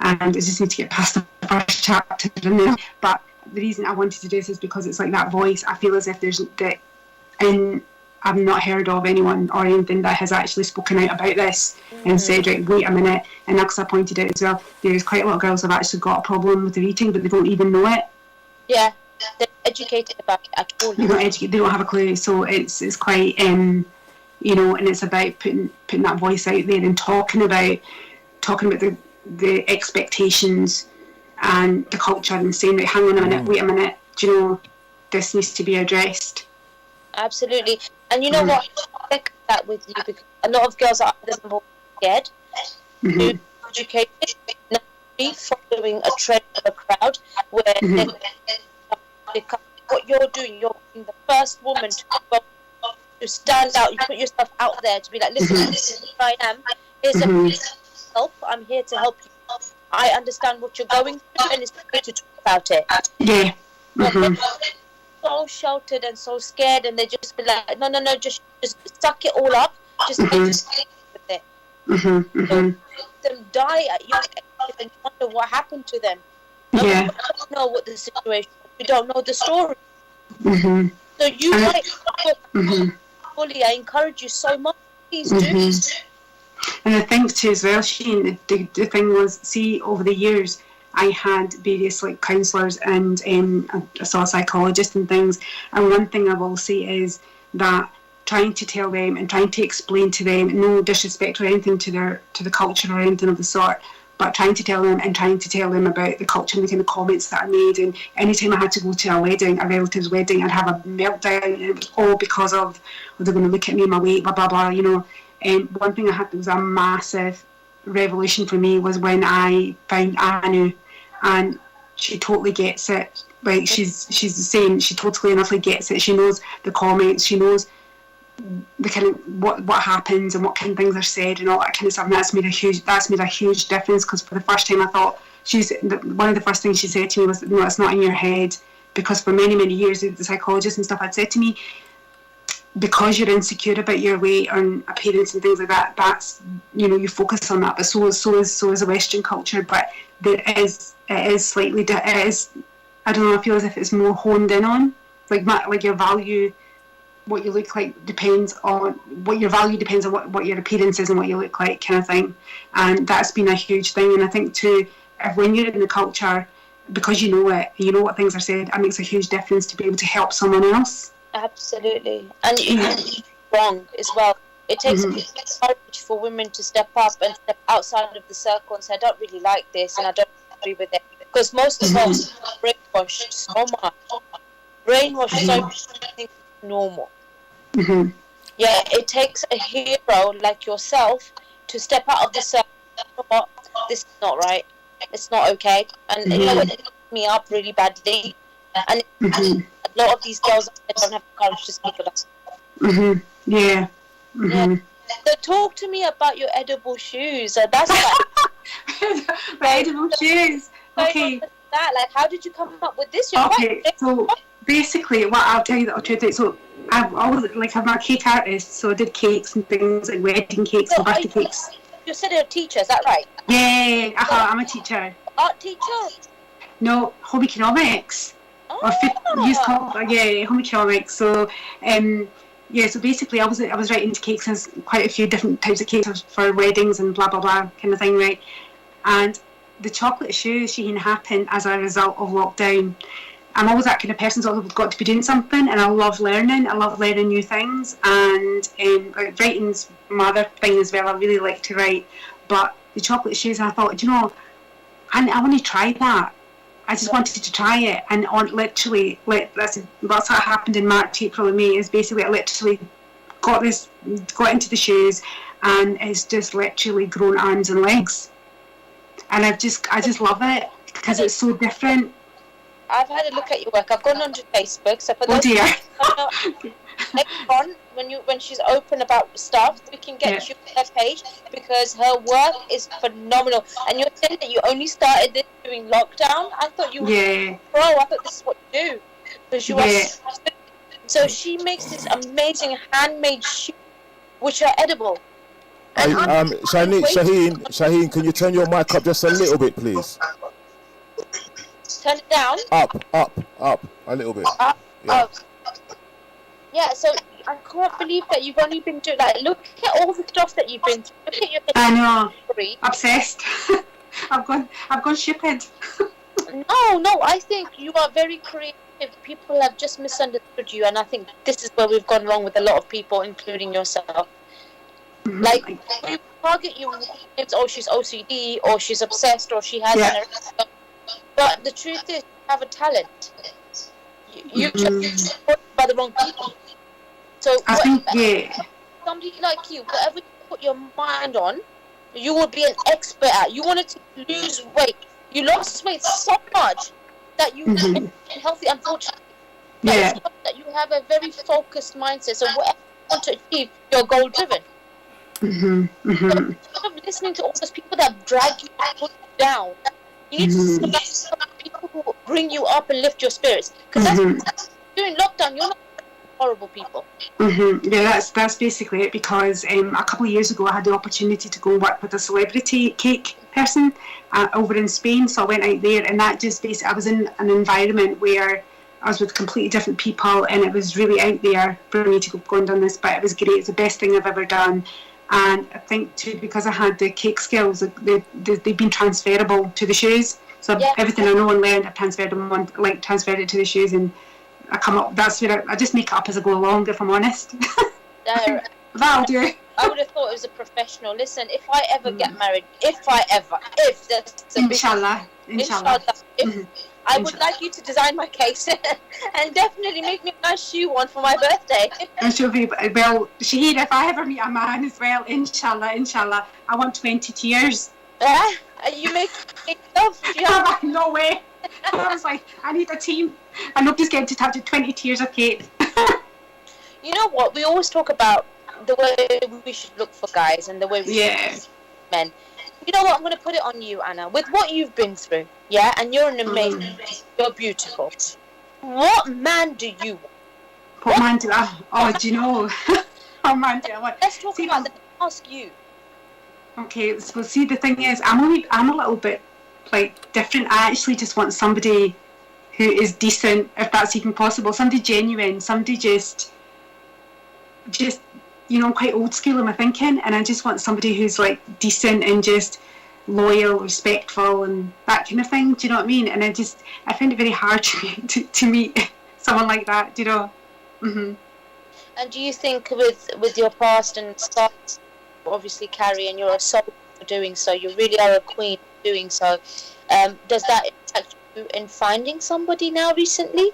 And I just need to get past the first chapter in there. But the reason I wanted to do this is because it's like that voice. I feel as if I've not heard of anyone or anything that has actually spoken out about this and said, right, wait a minute. And that's I pointed out as well. There's quite a lot of girls who have actually got a problem with their eating, but they don't even know it. Yeah, they're educated about it at all. They're not educated. They don't have a clue. So it's quite, and it's about putting that voice out there and talking about the expectations and the culture and saying, right, hang on a minute, wait a minute, this needs to be addressed. Absolutely. And you know what? I think that with you because a lot of girls are either scared to educated, not be following a trend of a crowd where because what you're doing, you're being the first woman to stand out. You put yourself out there to be like, listen, this is who I am. Here's a help. I'm here to help you. I understand what you're going through, and it's good to talk about it. Yeah. So sheltered and so scared, and they just be like, no, just suck it all up, just with it. So them die at young age and wonder what happened to them. No, Yeah. we don't know what the situation is. We don't know the story. Mm-hmm. So you might fully. I encourage you so much. Please do. And I think too as well, Shaheen, the thing was, see, over the years, I had various like counsellors and I saw a psychologist and things. And one thing I will say is that trying to tell them and trying to explain to them, no disrespect or anything to the culture or anything of the sort, but trying to tell them about the culture and the kind of comments that I made. And anytime I had to go to a relative's wedding, I'd have a meltdown, and it was all because of, they're going to look at me, my weight, blah, blah, blah, And one thing I had that was a massive revelation for me was when I found Anu, and she totally gets it. Like she's the same. She totally enough gets it. She knows the comments. She knows the kind of what happens and what kind of things are said and all that kind of stuff. And that's made a huge difference, because for the first time I thought, one of the first things she said to me was, no, it's not in your head. Because for many years the psychologists and stuff had said to me, because you're insecure about your weight and appearance and things like that, that's, you focus on that. But so is a Western culture. But it is slightly, I don't know, I feel as if it's more honed in on, like your value, what you look like depends on what your appearance is and what you look like, kind of thing. And that's been a huge thing. And I think too, when you're in the culture, because you know it, you know what things are said, it makes a huge difference to be able to help someone else. Absolutely. And you're wrong as well. It takes courage for women to step up and step outside of the circle and say, I don't really like this and I don't agree with it. Because most of us are brainwashed so much. Brainwashed so much to think it's normal. Yeah, it takes a hero like yourself to step out of the circle. You know what? This is not right. It's not okay. And you know what? me up really badly, and a lot of these girls don't have the courage to speak about it. Yeah. Yeah. So talk to me about your edible shoes. That's like My edible shoes. Okay. That, like, how did you come up with this? Okay, so basically, what I'll tell you that I'll try to do. So I've always I'm a cake artist, so I did cakes and things like wedding cakes and birthday cakes. You said you're a teacher, is that right? Yeah, I'm a teacher. Art teacher? No, home economics. Or home economics. So, so basically, I was right into cakes. There's quite a few different types of cakes for weddings and blah blah blah kind of thing, right? And the chocolate shoes, Shaheen, happened as a result of lockdown. I'm always that kind of person who's got to be doing something, and I love learning. I love learning new things, and writing's my other thing as well. I really like to write, but the chocolate shoes, I thought, I want to try that. I just wanted to try it, and that's what happened in March, April, and May. Is basically I literally got into the shoes, and it's just literally grown arms and legs, and I just love it because it's so different. I've had a look at your work. I've gone onto Facebook. So for those next on, when she's open about stuff, we can get you on her page because her work is phenomenal. And you're saying that you only started this during lockdown. I thought you were pro. I thought this is what you do because you are. So she makes this amazing handmade shoes, which are edible. Shaheen, can you turn your mic up just a little bit, please? Turn it down. Up, a little bit. Yeah, so I can't believe that you've only been doing like. Look at all the stuff that you've been through. Look at your. I know. Obsessed. I've gone stupid. No. I think you are very creative. People have just misunderstood you, and I think this is where we've gone wrong with a lot of people, including yourself. Like, you target you. It's she's OCD, or she's obsessed, or she has an. But the truth is, you have a talent. You just supported by the wrong people. So somebody like you, whatever you put your mind on, you will be an expert at. You wanted to lose weight. You lost weight so much that you became healthy, unfortunately. That you have a very focused mindset. So whatever you want to achieve, you're goal driven. So instead of listening to all those people that drag you and put you down, you need to select people who bring you up and lift your spirits. Because during lockdown, you're not horrible people. Yeah, that's basically it. Because a couple of years ago, I had the opportunity to go work with a celebrity cake person over in Spain. So I went out there, and that just basically, I was in an environment where I was with completely different people, and it was really out there for me to go and done this. But it was great. It's the best thing I've ever done. And I think too, because I had the cake skills, they've been transferable to the shoes. So everything I know and learned, I've transferred it to the shoes, and I come up. That's where I just make it up as I go along. If I'm honest, that'll do. I would have thought it was a professional. Listen, if I ever get married, if there's Inshallah. I would like you to design my case and definitely make me a nice shoe one for my birthday. And she'll be, well, Shaheen, if I ever meet a man as well, inshallah, I want 20 tears. You make love? No way. I was like, I need a team. And nobody's getting to touch 20 tears of cake. You know what? We always talk about the way we should look for guys and the way we should look for men. You know what? I'm going to put it on you, Anna. With what you've been through, and you're an amazing, you're beautiful. What man do you want? What man do I? Oh, do you know? What man do I want? Let's talk about that. Ask you. Okay, so see, the thing is, I'm a little bit different. I actually just want somebody who is decent, if that's even possible. Somebody genuine. Somebody just quite old school in my thinking, and I just want somebody who's decent and just loyal, respectful, and that kind of thing. Do you know what I mean? And I find it very hard to meet someone like that. Do you know? And do you think with your past and stuff, obviously Carrie, and you're a soul for doing so, you really are a queen for doing so, does that impact you in finding somebody now recently?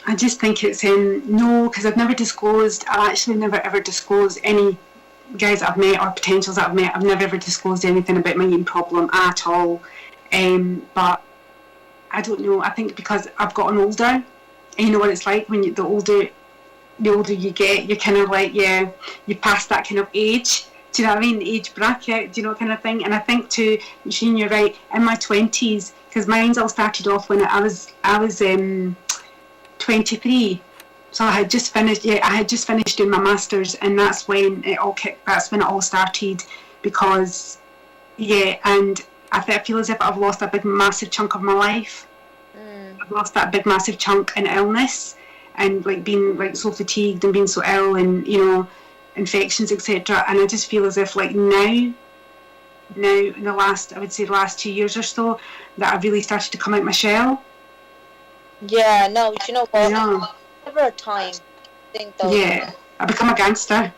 I just think it's no, because I've actually never ever disclosed any guys that I've met or potentials that I've met. I've never ever disclosed anything about my eating problem at all. But I don't know. I think because I've gotten older, and you know what it's like when the older you get, you're kind of like, yeah, you pass that kind of age. Do you know what I mean? The age bracket, do you know, kind of thing. And I think too, Shaheen, you're right. In my 20s, because mine's all started off when I was 23. So I had just finished. Yeah, I had just finished doing my masters, and that's when it all kicked. That's when it all started. Because, yeah, and I feel as if I've lost a big, massive chunk of my life. I've lost that big, massive chunk in illness, and like being like so fatigued and being so ill, and you know, infections, etc. And I just feel as if like now in the last, I would say the last 2 years or so, that I've really started to come out my shell. Yeah, no, do you know what? Yeah. Never a time. I think though. Yeah, I become a gangster.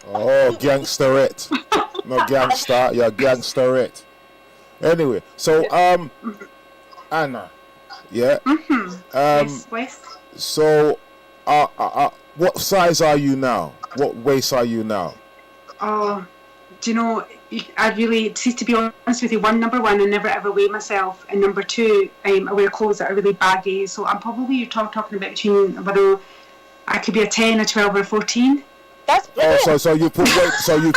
Oh, gangsterette. Not gangster, you're gangsterette. Anyway, so Anna, yeah. Yes, Wes. So, what size are you now? What waist are you now? Oh, do you know, I really, to be honest with you, number one, I never ever weigh myself, and number two, I wear clothes that are really baggy, so I'm probably, you're talking about between, whether I could be a 10, a 12 or a 14. That's brilliant. Oh, so you put weight, so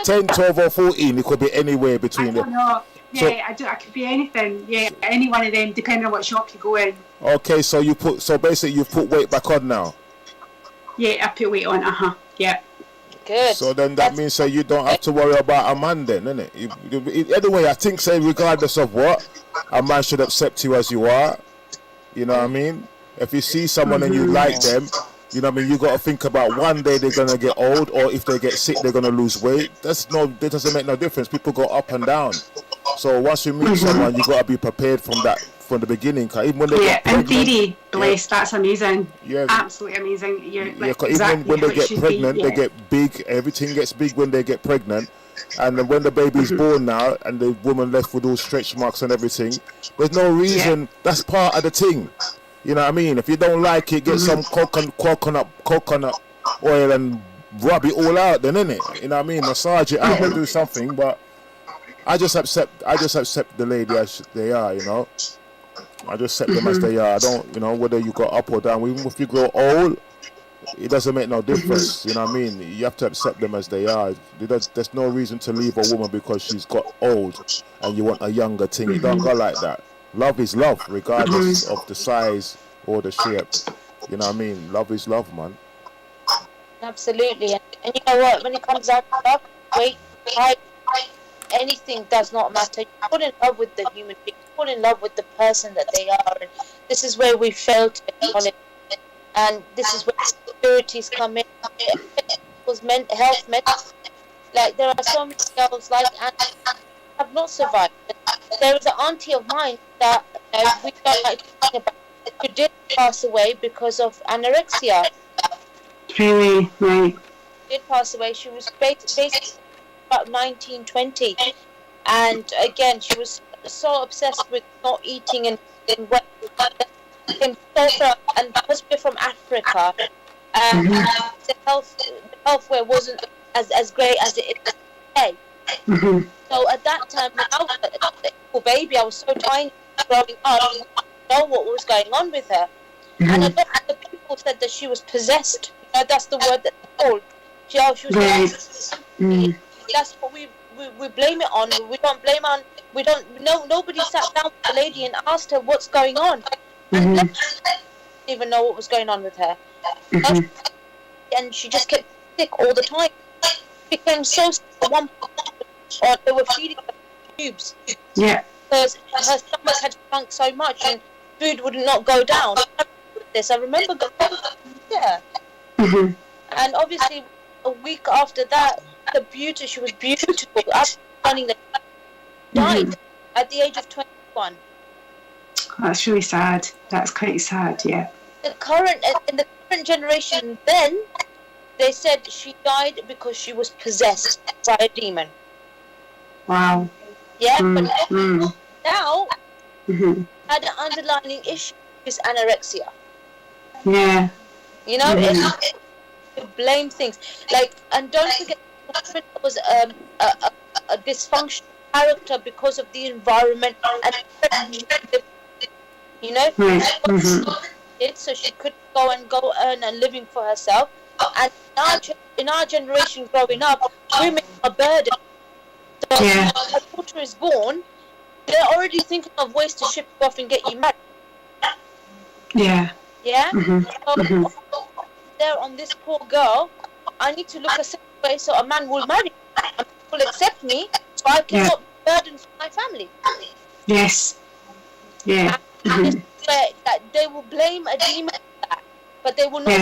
10, 12 or 14, it could be anywhere between I don't know. Yeah, I could be anything. Yeah, any one of them, depending on what shop you go in. Okay, so basically you put weight back on now. Yeah, I put weight on. Yeah. Good. So then that means that you don't have to worry about a man then, innit? Anyway, I think say regardless of what, a man should accept you as you are. You know what I mean? If you see someone and you like them, you know what I mean, you got to think about one day they're gonna get old, or if they get sick they're gonna lose weight. That doesn't make no difference. People go up and down. So once you meet someone, you got to be prepared from the beginning. Cause even when they get pregnant, in theory, bless, that's amazing. Yeah, absolutely amazing. Even when they get pregnant, they get big. Everything gets big when they get pregnant, and then when the baby's born now, and the woman left with all stretch marks and everything, there's no reason. That's part of the thing. You know what I mean? If you don't like it, get some coconut oil and rub it all out. Then innit? You know what I mean? Massage it out and do something, but. I just accept the lady as they are, you know. I just accept them as they are. I don't, you know, whether you go up or down. Even if you grow old, it doesn't make no difference. You know what I mean? You have to accept them as they are. There's no reason to leave a woman because she's got old and you want a younger thing. You don't go like that. Love is love, regardless of the size or the shape. You know what I mean? Love is love, man. Absolutely. And you know what? When it comes out to love, weight, height, anything does not matter. You fall in love with the human being, you fall in love with the person that they are, and this is where we fail to acknowledge, and this is where insecurities come in. Because health, like there are so many girls like Anna have not survived. There was an auntie of mine that we don't like talking about, who did pass away because of anorexia. Really, right. Did pass away. She was basically about 19, 20, and again she was so obsessed with not eating and became so, and because we're from Africa, the healthcare wasn't as great as it is today. So at that time, when I was a baby, I was so tiny growing up, I didn't know what was going on with her, and a lot of the people said that she was possessed. That's the word that they called. She was possessed. That's what we blame it on. We don't blame on. We don't. No, nobody sat down with the lady and asked her what's going on. And didn't even know what was going on with her. And she just kept sick all the time. Became so sick at one point. They were feeding her tubes. Yeah. Because her stomach had shrunk so much and food would not go down. I remember going. Yeah. And obviously, a week after that, she was beautiful. Stunning. Died at the age of 21. That's really sad. That's quite sad. Yeah. In the current generation, then they said she died because she was possessed by a demon. Wow. Yeah, but now had an underlying issue is anorexia. Yeah. You know, to blame things like, and don't forget, it was a dysfunction character because of the environment and you know, so she could go earn a living for herself. And in our generation growing up, women are burdened. So when a daughter is born, they're already thinking of ways to ship you off and get you married. Yeah. So there on this poor girl, I need to look a certain way so a man will marry me, and will accept me, so I cannot be burdened for my family. Yes. Yeah. This is where that they will blame a demon for that, but they will not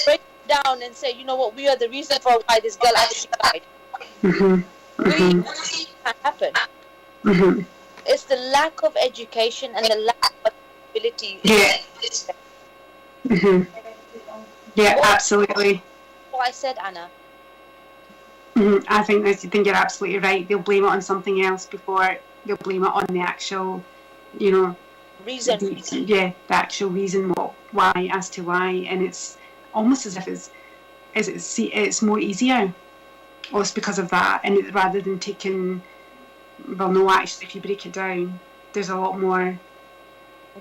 break it down and say, you know what, we are the reason for why this girl actually died. We can happen. It's the lack of education and the lack of ability. Yeah, absolutely. What I said, Anna. I think you're absolutely right. They'll blame it on something else before they'll blame it on the actual, you know, reason. The actual reason why, as to why, and it's almost as if it's more easier. Well, it's because of that, and rather than taking, well, no, actually, if you break it down, there's a lot more.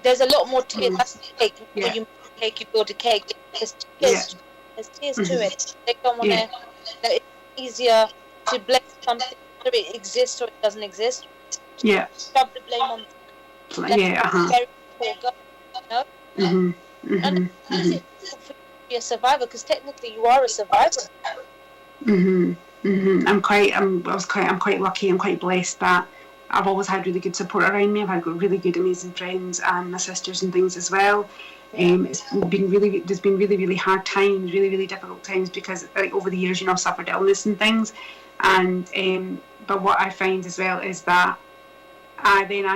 There's a lot more to it. That's the cake. When you make a cake, you build a cake. There's tears to it. They don't want to. It's easier to blame something whether it exists or it doesn't exist. Stop the blame on. Very poor girl, you know. And is it to be a survivor? Because technically, you are a survivor. I'm quite lucky. I'm quite blessed that I've always had really good support around me. I've had really good, amazing friends and my sisters and things as well. There's been really hard times, really difficult times because like over the years, you know, I've suffered illness and things. And but what I find as well is that I then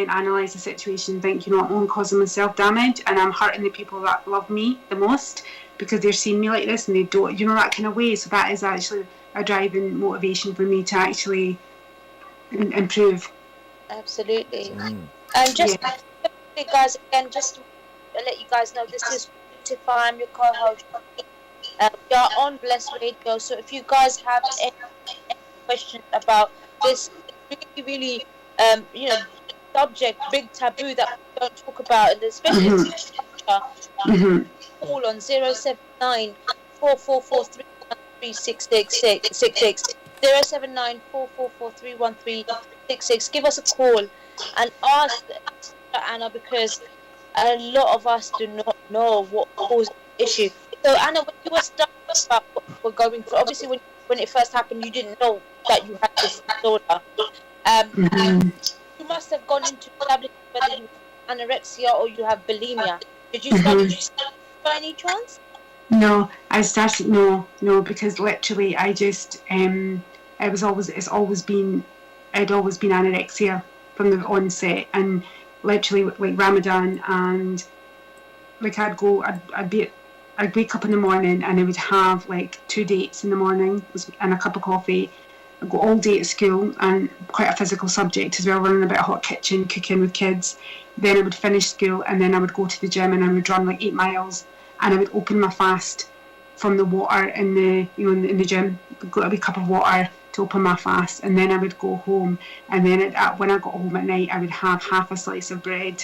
analyse the situation and think, you know, I'm only causing myself damage and I'm hurting the people that love me the most because they're seeing me like this and they don't, you know, that kind of way. So that is actually a driving motivation for me to actually improve. Absolutely. And just guys, again, just to let you guys know, this is Tifa, I'm your co-host. We are on Bless Radio, so if you guys have any questions about this really you know, subject, big taboo that we don't talk about, and especially in culture, call on 079 444 313 079 444 313 Give us a call and ask Anna, because a lot of us do not know what caused the issue. So Anna, when you were stuck about what you were going through, obviously when it first happened, you didn't know that you had this disorder. You must have gone into establishing whether you have anorexia or you have bulimia. Did you study by any chance? No, I started because literally I just I'd always been anorexia from the onset, and literally like Ramadan, and like I'd wake up in the morning and I would have like 2 dates in the morning and a cup of coffee. I'd go all day at school, and quite a physical subject as well, running about a hot kitchen, cooking with kids. Then I would finish school and then I would go to the gym and I would run like 8 miles, and I would open my fast from the water in the gym, got a wee cup of water to open my fast, and then I would go home, and then when I got home at night I would have half a slice of bread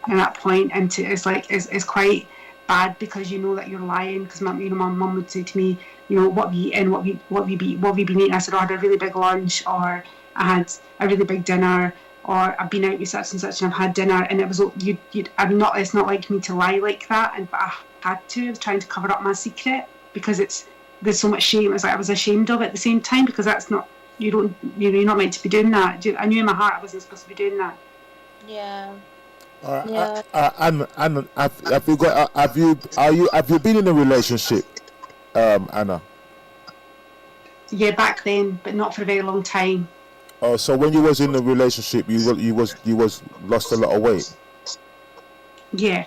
at that point. And it's quite bad because you know that you're lying, because my mum would say to me, you know, what have you eaten, what have you been eating? I said, I had a really big lunch, or I had a really big dinner, or I've been out with such and such and I've had dinner. And it was it's not like me to lie like that, but I had to. I was trying to cover up my secret because there's so much shame. It was like I was ashamed of it at the same time, because that's not, you're not meant to be doing that. I knew in my heart I wasn't supposed to be doing that. Yeah. And have you been in a relationship, Anna? Yeah, back then, but not for a very long time. Oh, so when you was in a relationship, you was lost a lot of weight. Yeah.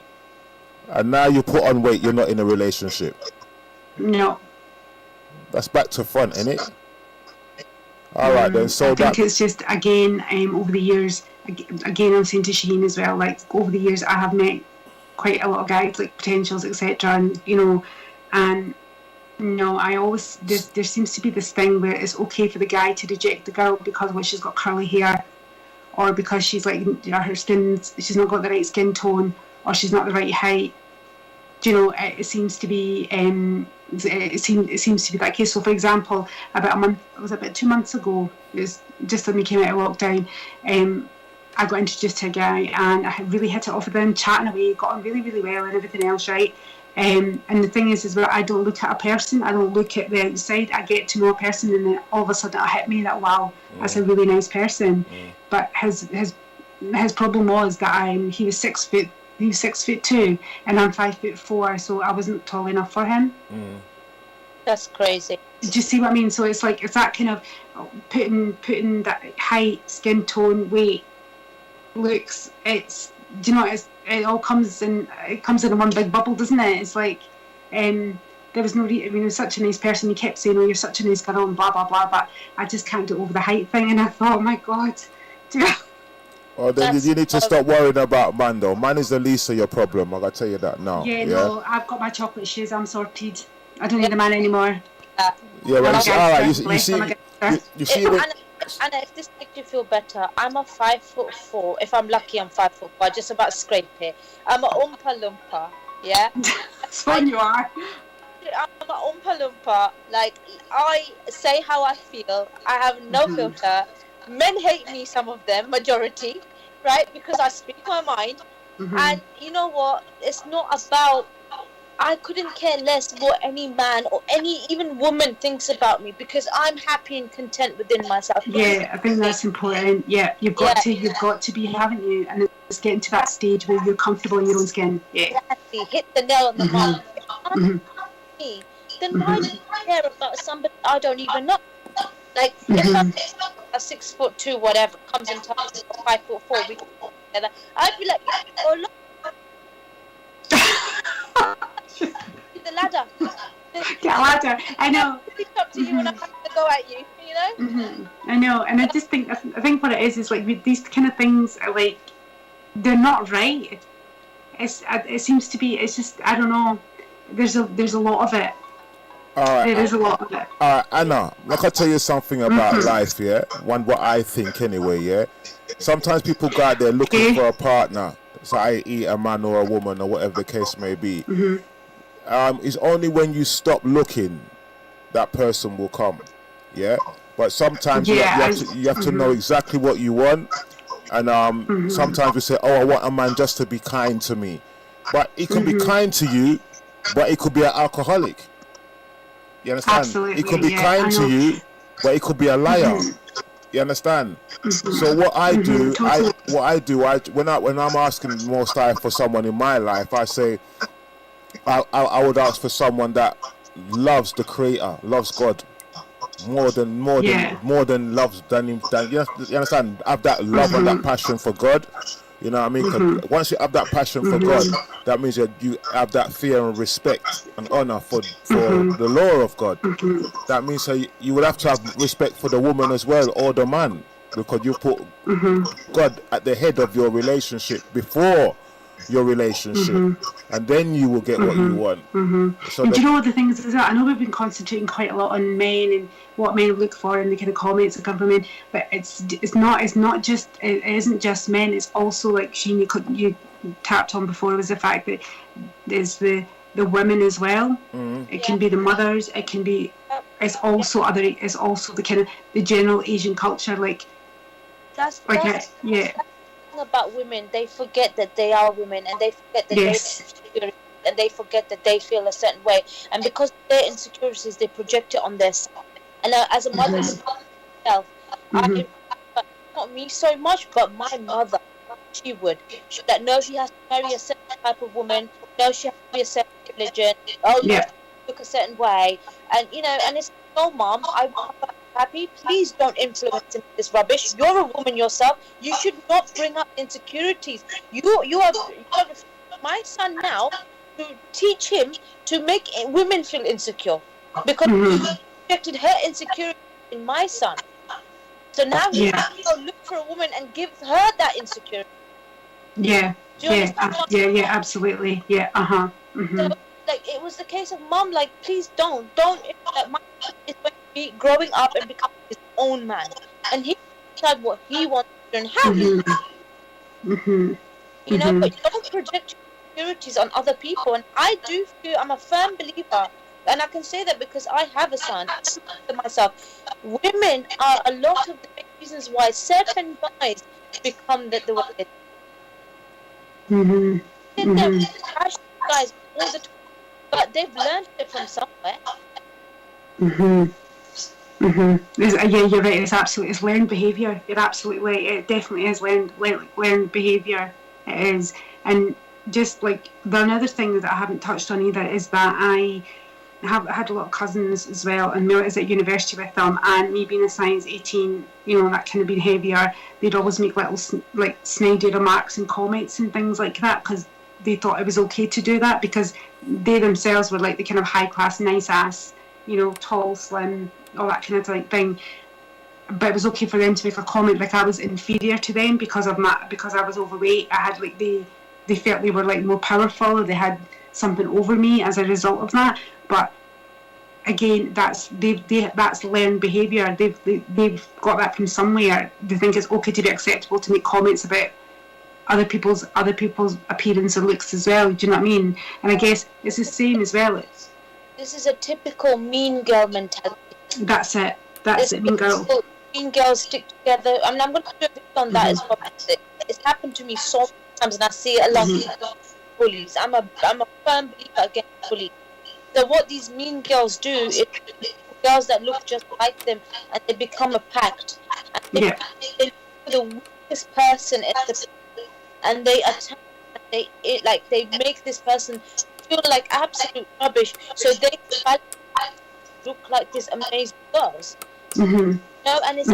And now you put on weight. You're not in a relationship. No. That's back to front, isn't it? All right then. So I think it's just again over the years. Again, I'm saying to Shaheen as well. Like over the years, I have met quite a lot of guys, like potentials, etc. And you know, and No, I always there seems to be this thing where it's okay for the guy to reject the girl because she's got curly hair, or because she's like her she's not got the right skin tone, or she's not the right height. Do you know? It seems to be it seems to be that case. So, for example, it was about 2 months ago. It was just when we came out of lockdown. I got introduced to a guy, and I really hit it off with him, chatting away, got on really, really well, and everything else, right? And the thing is well, I don't look at a person, I don't look at the outside. I get to know a person, and then all of a sudden it hit me that wow, that's a really nice person. But his problem was that he was 6 foot. He was 6'2", and I'm 5'4", so I wasn't tall enough for him. That's crazy. Do you see what I mean? So it's like it's that kind of putting that height, skin tone, weight, looks. It's it all comes in one big bubble, doesn't it? It's like there was no he was such a nice person. He kept saying, "Oh, you're such a nice girl," and blah blah blah. But I just can't get over the height thing, and I thought, oh my god. Well, then you need to stop worrying about man, though. Man is the least of your problem. I gotta tell you that now. Yeah, no, I've got my chocolate shoes. I'm sorted. I don't need a man anymore. Yeah, well, it's all right. You see. Anna, if this makes you feel better, I'm a 5'4". If I'm lucky, I'm 5'4". Just about scrape it. I'm a Oompa Loompa. Yeah. That's what you are. I'm a Oompa Loompa. Like, I say how I feel. I have no filter. Men hate me, some of them, majority, right? Because I speak my mind. And you know what? It's not about, I couldn't care less what any man or any even woman thinks about me, because I'm happy and content within myself. Yeah, I think that's important. Yeah, you've got to be, haven't you? And it's getting to that stage where you're comfortable in your own skin. Yeah. Exactly. Hit the nail on the mark. Then why do you care about somebody I don't even know? Like, if I'm a 6'2", whatever, comes and tells me 5'4", we can go together, I'd be like, oh look, the ladder. Get a ladder. I know. It's up to you when I have to go at you. You know. I know, and I just think what it is like with these kind of things are like they're not right. It seems to be. It's just I don't know. There's a lot of it. There is a lot of it. Anna, like I tell you something about life, yeah? What I think anyway, yeah? Sometimes people go out there looking for a partner, so i.e. a man or a woman or whatever the case may be. It's only when you stop looking that person will come, yeah? But sometimes you have to know exactly what you want, and sometimes we say, oh, I want a man just to be kind to me. But he can be kind to you, but he could be an alcoholic. You understand? Absolutely, he could be kind to you, but he could be a liar. You understand? So what I do, when I'm asking most time for someone in my life, I say I would ask for someone that loves the Creator, loves God more than loves than you understand? Have that love and that passion for God. You know what I mean? 'Cause once you have that passion for God, that means that you have that fear and respect and honor for the law of God. That means that you would have to have respect for the woman as well, or the man, because you put God at the head of your relationship before your relationship, and then you will get what you want. So do you know what the thing is that I know we've been concentrating quite a lot on men and what men look for and the kind of comments that come from men, but it isn't just men. It's also like Shaheen, you tapped on before, was the fact that there's the women as well. It can be the mothers. It can be. It's also the kind of the general Asian culture, like. That's about women. They forget that they are women, and they forget that and they forget that they feel a certain way, and because of their insecurities, they project it on their son. And as a mother myself, not me so much, but my mother, she would. That knows she has to marry a certain type of woman, knows she has to be a certain religion, look a certain way, and and it's no, mom, I want her happy. Please don't influence this rubbish. You're a woman yourself. You should not bring up insecurities. You are my son now to teach him to make women feel insecure, because he projected her insecurity in my son. So now he has to go look for a woman and give her that insecurity. Yeah, absolutely. Yeah, So like it was the case of mom, like please don't. My son is going to be growing up and become his own man, and he decide what he wants to do and how he. You know, but don't project your insecurities on other people. And I do feel I'm a firm believer, and I can say that because I have a son. To myself, women are a lot of the big reasons why certain guys become the way they're passionate guys all the time, but they've learned it from somewhere. Yeah, you're right. It's learned behaviour. You're absolutely right. It definitely is learned behaviour. It is, and just like another thing that I haven't touched on either is that I have had a lot of cousins as well, and we was at university with them, and me being a size 18, you know, that kind of behaviour, they'd always make little like snidey remarks and comments and things like that because they thought it was okay to do that because they themselves were like the kind of high class, nice ass, you know, tall, slim, all that kind of like thing. But it was okay for them to make a comment like I was inferior to them because I was overweight. I had like they felt they were like more powerful, or they had something over me as a result of that. But again, that's learned behaviour. They've got that from somewhere. They think it's okay to be acceptable to make comments about other people's appearance or looks as well. Do you know what I mean? And I guess it's the same as well. This is a typical mean girl mentality. That's it. Mean girl. Mean girls stick together. I mean, I'm going to do a video on that as well. It's happened to me so many times, and I see it a lot with bullies. I'm a firm believer against bullies. So what these mean girls do is girls that look just like them, and they become a pact. And they look for the weakest person in the, and they attack. They make this person feel like absolute rubbish, so they look like these amazing girls. You know, and it's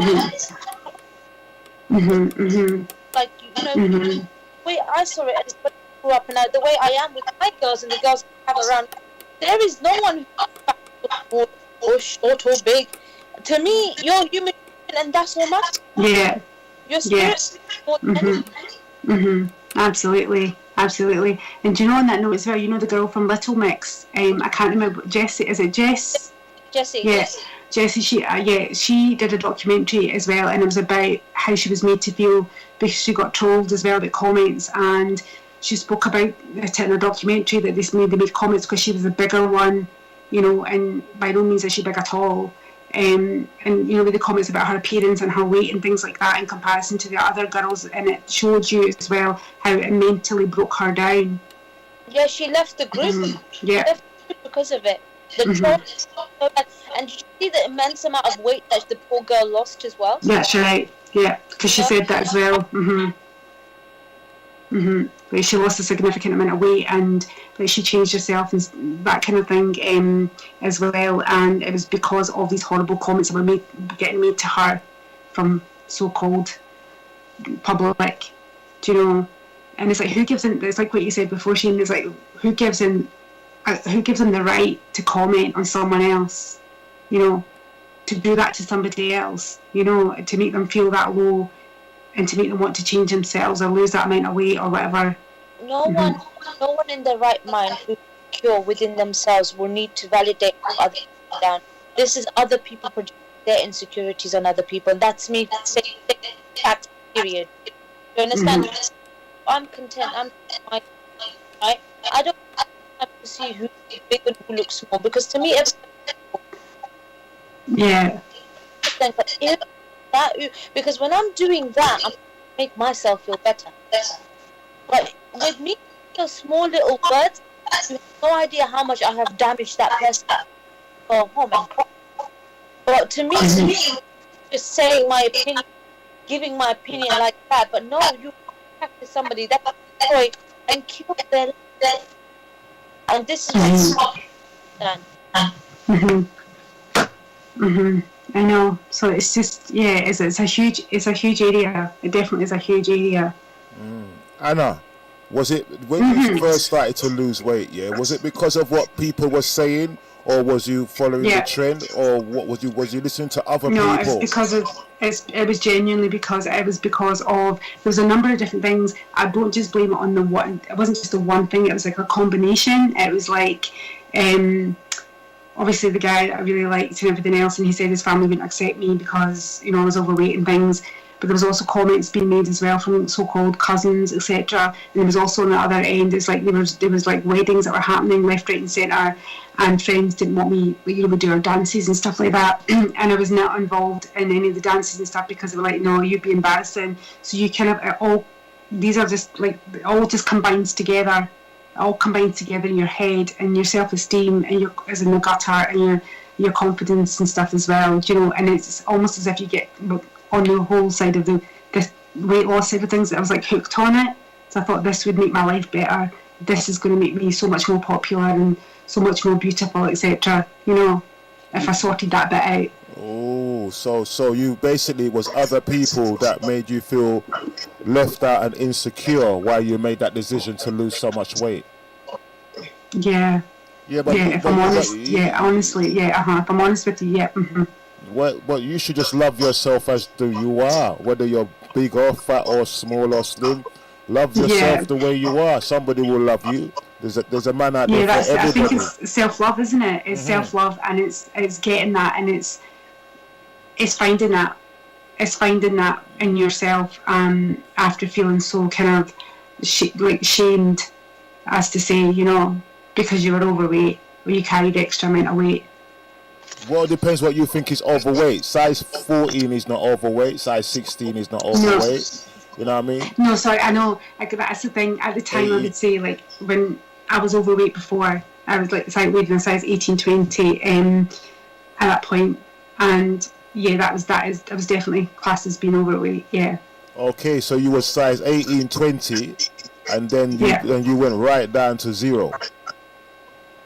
like, you know, the way I saw it as I grew up, and the way I am with my girls and the girls I have around, there is no one who's or short or big. To me, you're human, and that's all matters. Yeah. Your spirit more than anything. Absolutely. And do you know on that note as well, you know the girl from Little Mix, I can't remember, Jessie, is it Jess? Jessie, yeah. yes. Jessie, she did a documentary as well, and it was about how she was made to feel because she got trolled as well about comments, and she spoke about it in a documentary that they made comments because she was the bigger one, you know, and by no means is she big at all. And you know, with the comments about her appearance and her weight and things like that in comparison to the other girls, and it showed you as well how it mentally broke her down. Yeah, she left the group. Yeah. She left the group because of it. The trolls, and did you see the immense amount of weight that the poor girl lost as well? That's right. Yeah, because she said that as well. Like she lost a significant amount of weight, and like she changed herself and that kind of thing as well. And it was because of these horrible comments that were getting made to her from so-called public. Do you know? And it's like, who gives in? It's like what you said before, Shaheen. It's like, who gives them the right to comment on someone else? You know, to do that to somebody else. You know, to make them feel that low. And to make them want to change themselves or lose that amount of weight or whatever. No one in their right mind who's secure within themselves will need to validate other people down. This is other people projecting their insecurities on other people. And that's me saying that, period. You understand? I'm content. I'm fine. Right? I don't have to see who's big and who looks small, because to me, because when I'm doing that, I'm make myself feel better. But with me, those small little words, you have no idea how much I have damaged that person. Go home and cry. But to me, just saying my opinion, giving my opinion like that. But no, you practice somebody that destroy and kill their life. And this is what's done. I know. So it's just, it's a huge area. It definitely is a huge area. Anna, was it when you first started to lose weight? Yeah, was it because of what people were saying, or was you following the Yeah. trend, or what was you listening to other No, people? it's because of it was genuinely because of there was a number of different things. I don't just blame it on the one. It wasn't just the one thing. It was like a combination. It was like, obviously the guy that I really liked and everything else, and he said his family wouldn't accept me because I was overweight and things. But there was also comments being made as well from so-called cousins, etc. And there was also on the other end, it's like there was like weddings that were happening left, right, and centre, and friends didn't want me, we do our dances and stuff like that, and I was not involved in any of the dances and stuff because they were like, no, you'd be embarrassing. So you kind of all these are just like all just combines together. All combined together in your head and your self-esteem and your as in the gutter and your confidence and stuff as well, and it's almost as if you get on the whole side of this weight loss side of things, I was like hooked on it. So I thought this would make my life better. This is going to make me so much more popular and so much more beautiful, etc. If I sorted that bit out. Oh, so you basically was other people that made you feel left out and insecure while you made that decision to lose so much weight. Yeah. Yeah, but if I'm honest, honestly, if I'm honest with you, mm-hmm. Well, you should just love yourself as you are, whether you're big or fat or small or slim. Love yourself the way you are. Somebody will love you. There's a man out there for everybody. I think it's self-love, isn't it? It's self-love, and it's getting that, and it's finding that. It's finding that in yourself after feeling so kind of shamed, as to say, because you were overweight or you carried extra amount of weight. Well, it depends what you think is overweight. Size 14 is not overweight. Size 16 is not overweight. You know what I mean? No, sorry, I know. That's the thing. At the time, I would say, like, when I was overweight before, I was like weighed in a size 18, 20 at that point. And yeah, I was definitely classed as being overweight. Yeah. Okay, so you were size 18, 20, and then you went right down to 0.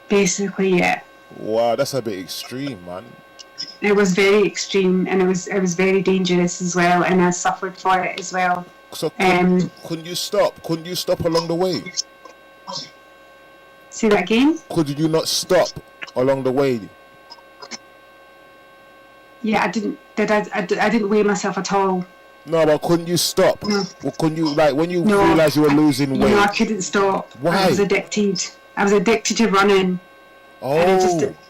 Basically, yeah. Wow, that's a bit extreme, man. It was very extreme, and it was very dangerous as well, and I suffered for it as well. So couldn't you stop? Couldn't you stop along the way? Say that again? Could you not stop along the way? Yeah, I didn't. I didn't weigh myself at all. No, but couldn't you stop? No. Well, couldn't you, like, when you realised you were losing weight? No, I couldn't stop. Why? I was addicted. I was addicted to running. Oh.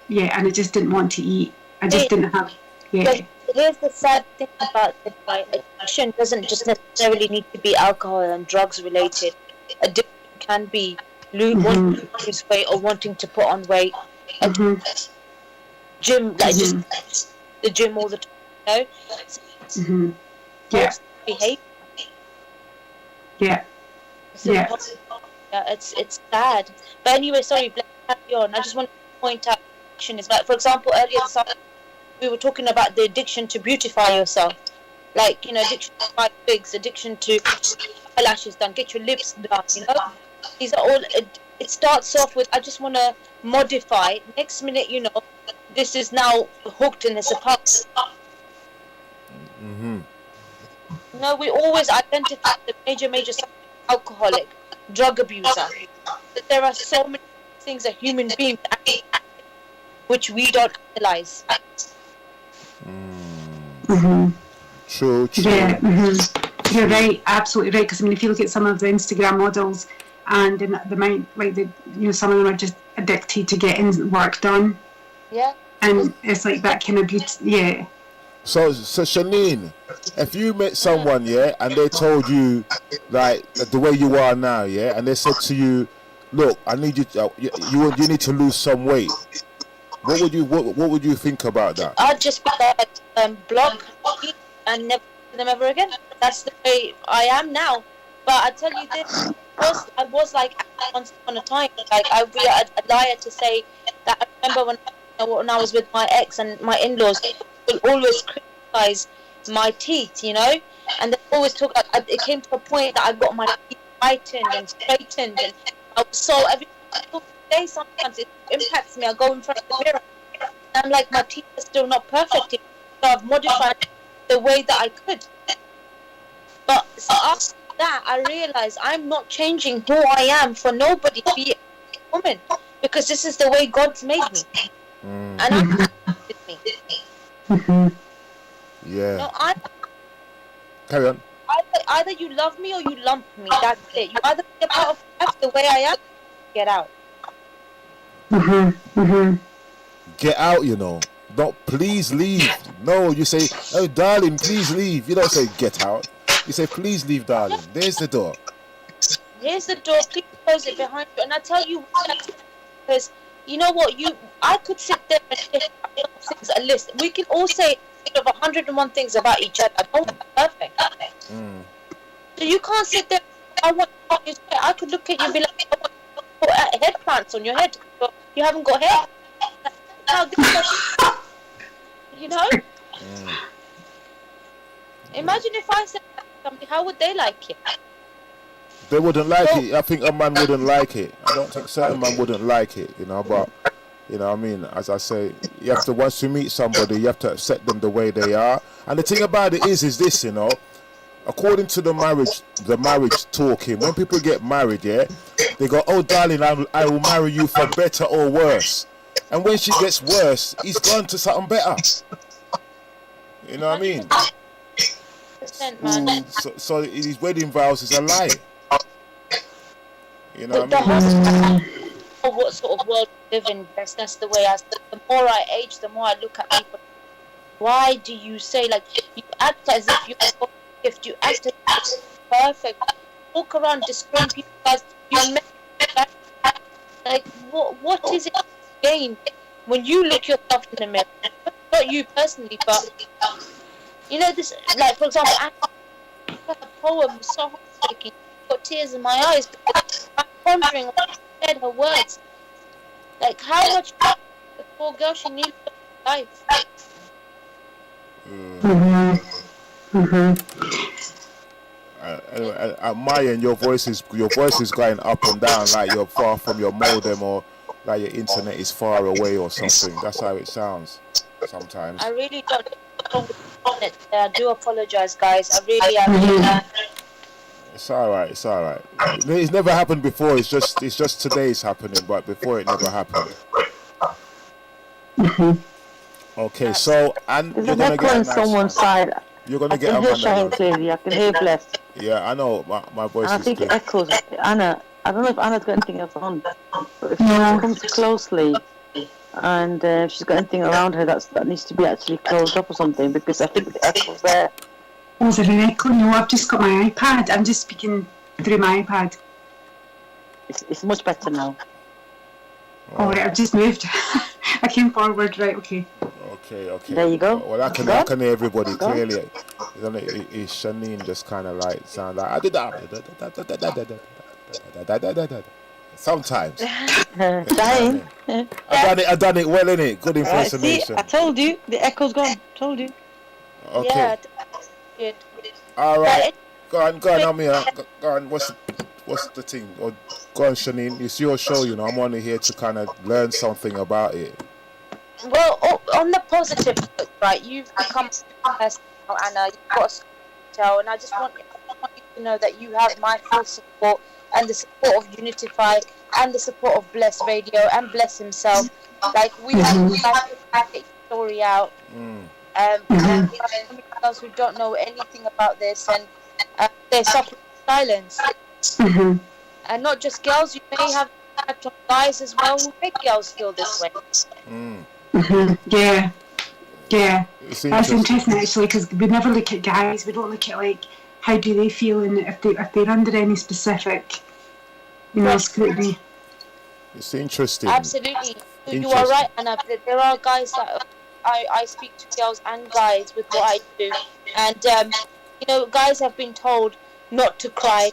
And I just didn't want to eat. I just didn't have. Yeah. But here's the sad thing about this, right? Addiction doesn't just necessarily need to be alcohol and drugs related. Addiction can be wanting to lose weight or wanting to put on weight. Gym, like just the gym all the time, Mm-hmm. Yeah. Behavior. Yeah. Yeah, it's sad. But anyway, sorry, carry on. I just want to point out addiction is like, for example, earlier this afternoon, we were talking about the addiction to beautify yourself. Like, addiction to buy wigs, addiction to eyelashes done, get your lips done, These are all, it starts off with, I just want to modify. Next minute, this is now hooked and it's a part. We always identify the major alcoholic, drug abuser. But there are so many things a human being which we don't realize. True. Yeah, you're right, absolutely right. Because if you look at some of the Instagram models, and in the mind, like some of them are just addicted to getting work done. Yeah. And it's like that kind of beauty. Yeah. So Shaheen, if you met someone, and they told you, like, the way you are now, and they said to you, look, I need you need to lose some weight. What would you think about that? I'd just be like, block and never see them ever again. That's the way I am now. But I tell you this, I was like once upon a time, like I'd be a liar to say that. I remember when I was with my ex and my in-laws, will always criticize my teeth, and they always talk. It came to a point that I got my teeth whitened and straightened, and I was so every day sometimes it impacts me. I go in front of the mirror, and I'm like, my teeth are still not perfect, so I've modified the way that I could. But so after that, I realized I'm not changing who I am for nobody, be a woman, because this is the way God's made me. and I with me. Yeah. No, Carry on. either you love me or you lump me. That's it. You either be a part of my life the way I am, get out. Get out, you know. Don't please leave. No, you say, oh darling, please leave. You don't say get out. You say please leave, darling. There's the door. Here's the door. Please close it behind you. And I tell you why, because you know what, I could sit there and list. We can all say of 101 things about each other. No one's perfect. So you can't sit there. I could look at you and be like, I want you to put head plants on your head. But you haven't got hair. You know? Imagine if I said something, how would they like it? They wouldn't like it. I think a man wouldn't like it. I don't think certain man wouldn't like it, you know, but you know what I mean, as I say, you have to, once you meet somebody, you have to accept them the way they are. And the thing about it is this, you know, according to the marriage talking, when people get married, yeah, they go, oh darling, I will marry you for better or worse. And when she gets worse, he's gone to something better. You know what I mean? Man. So his wedding vows is a lie. You know what I mean? What sort of world we live in, that's the way the more I age, the more I look at people. Why do you say, like, you act as if you're a gift, you act as if you're perfect, walk around destroying people as you're like, what is it to gain when you look yourself in the mirror? Not you personally, but you know, this, like, for example, a poem was so heartbreaking, got tears in my eyes, but I'm pondering what she said, her words, like how much the poor girl, she needed life. At my end, your voice is going up and down, like you're far from your modem, or like your internet is far away or something. That's how it sounds sometimes. I really don't. I do apologize, guys. I really am. It's alright. It's never happened before. It's just today it's happening, but before it never happened. Okay, so and there's you're an gonna echo get on someone's side. You're gonna I get can hear Amanda. Shaheen clearly. I can hear Bless. Yeah, I know. My voice And I is think clear. it echoes. Anna, I don't know if Anna's got anything else on, but if she comes closely and if she's got anything around her that needs to be actually closed up or something, because I think the echo's there. Oh, is there an echo? No, I've just got my iPad. I'm just speaking through my iPad. It's much better now. Oh, right, I've just moved. I came forward. Right, okay. Okay. There you go. Well, I can hear everybody clearly. Is Shaheen just kind of like sound like I did that. Sometimes. Shaheen. I done it well, innit? Good impersonation. See, I told you the echo's gone. Told you. Okay. Yeah, all right. Go on, Amir. Go on. What's the thing? Or go on, Shaheen. It's your show, you know. I'm only here to kind of learn something about it. Well, on the positive, right? You've become a person now, Anna. You've got a story to tell, and I just want you to know that you have my full support and the support of Unitify and the support of Bless Radio and Bless himself. Like we have to get the story out. And those who don't know anything about this, and they're suffering in silence. And not just girls, you may have guys as well who make girls feel this way. Yeah. That's interesting actually, because we never look at guys. We don't look at like how do they feel and if they're under any specific, scrutiny. It's interesting. Absolutely, you are right, Anna. There are guys that I speak to, girls and guys, with what I do, and guys have been told not to cry.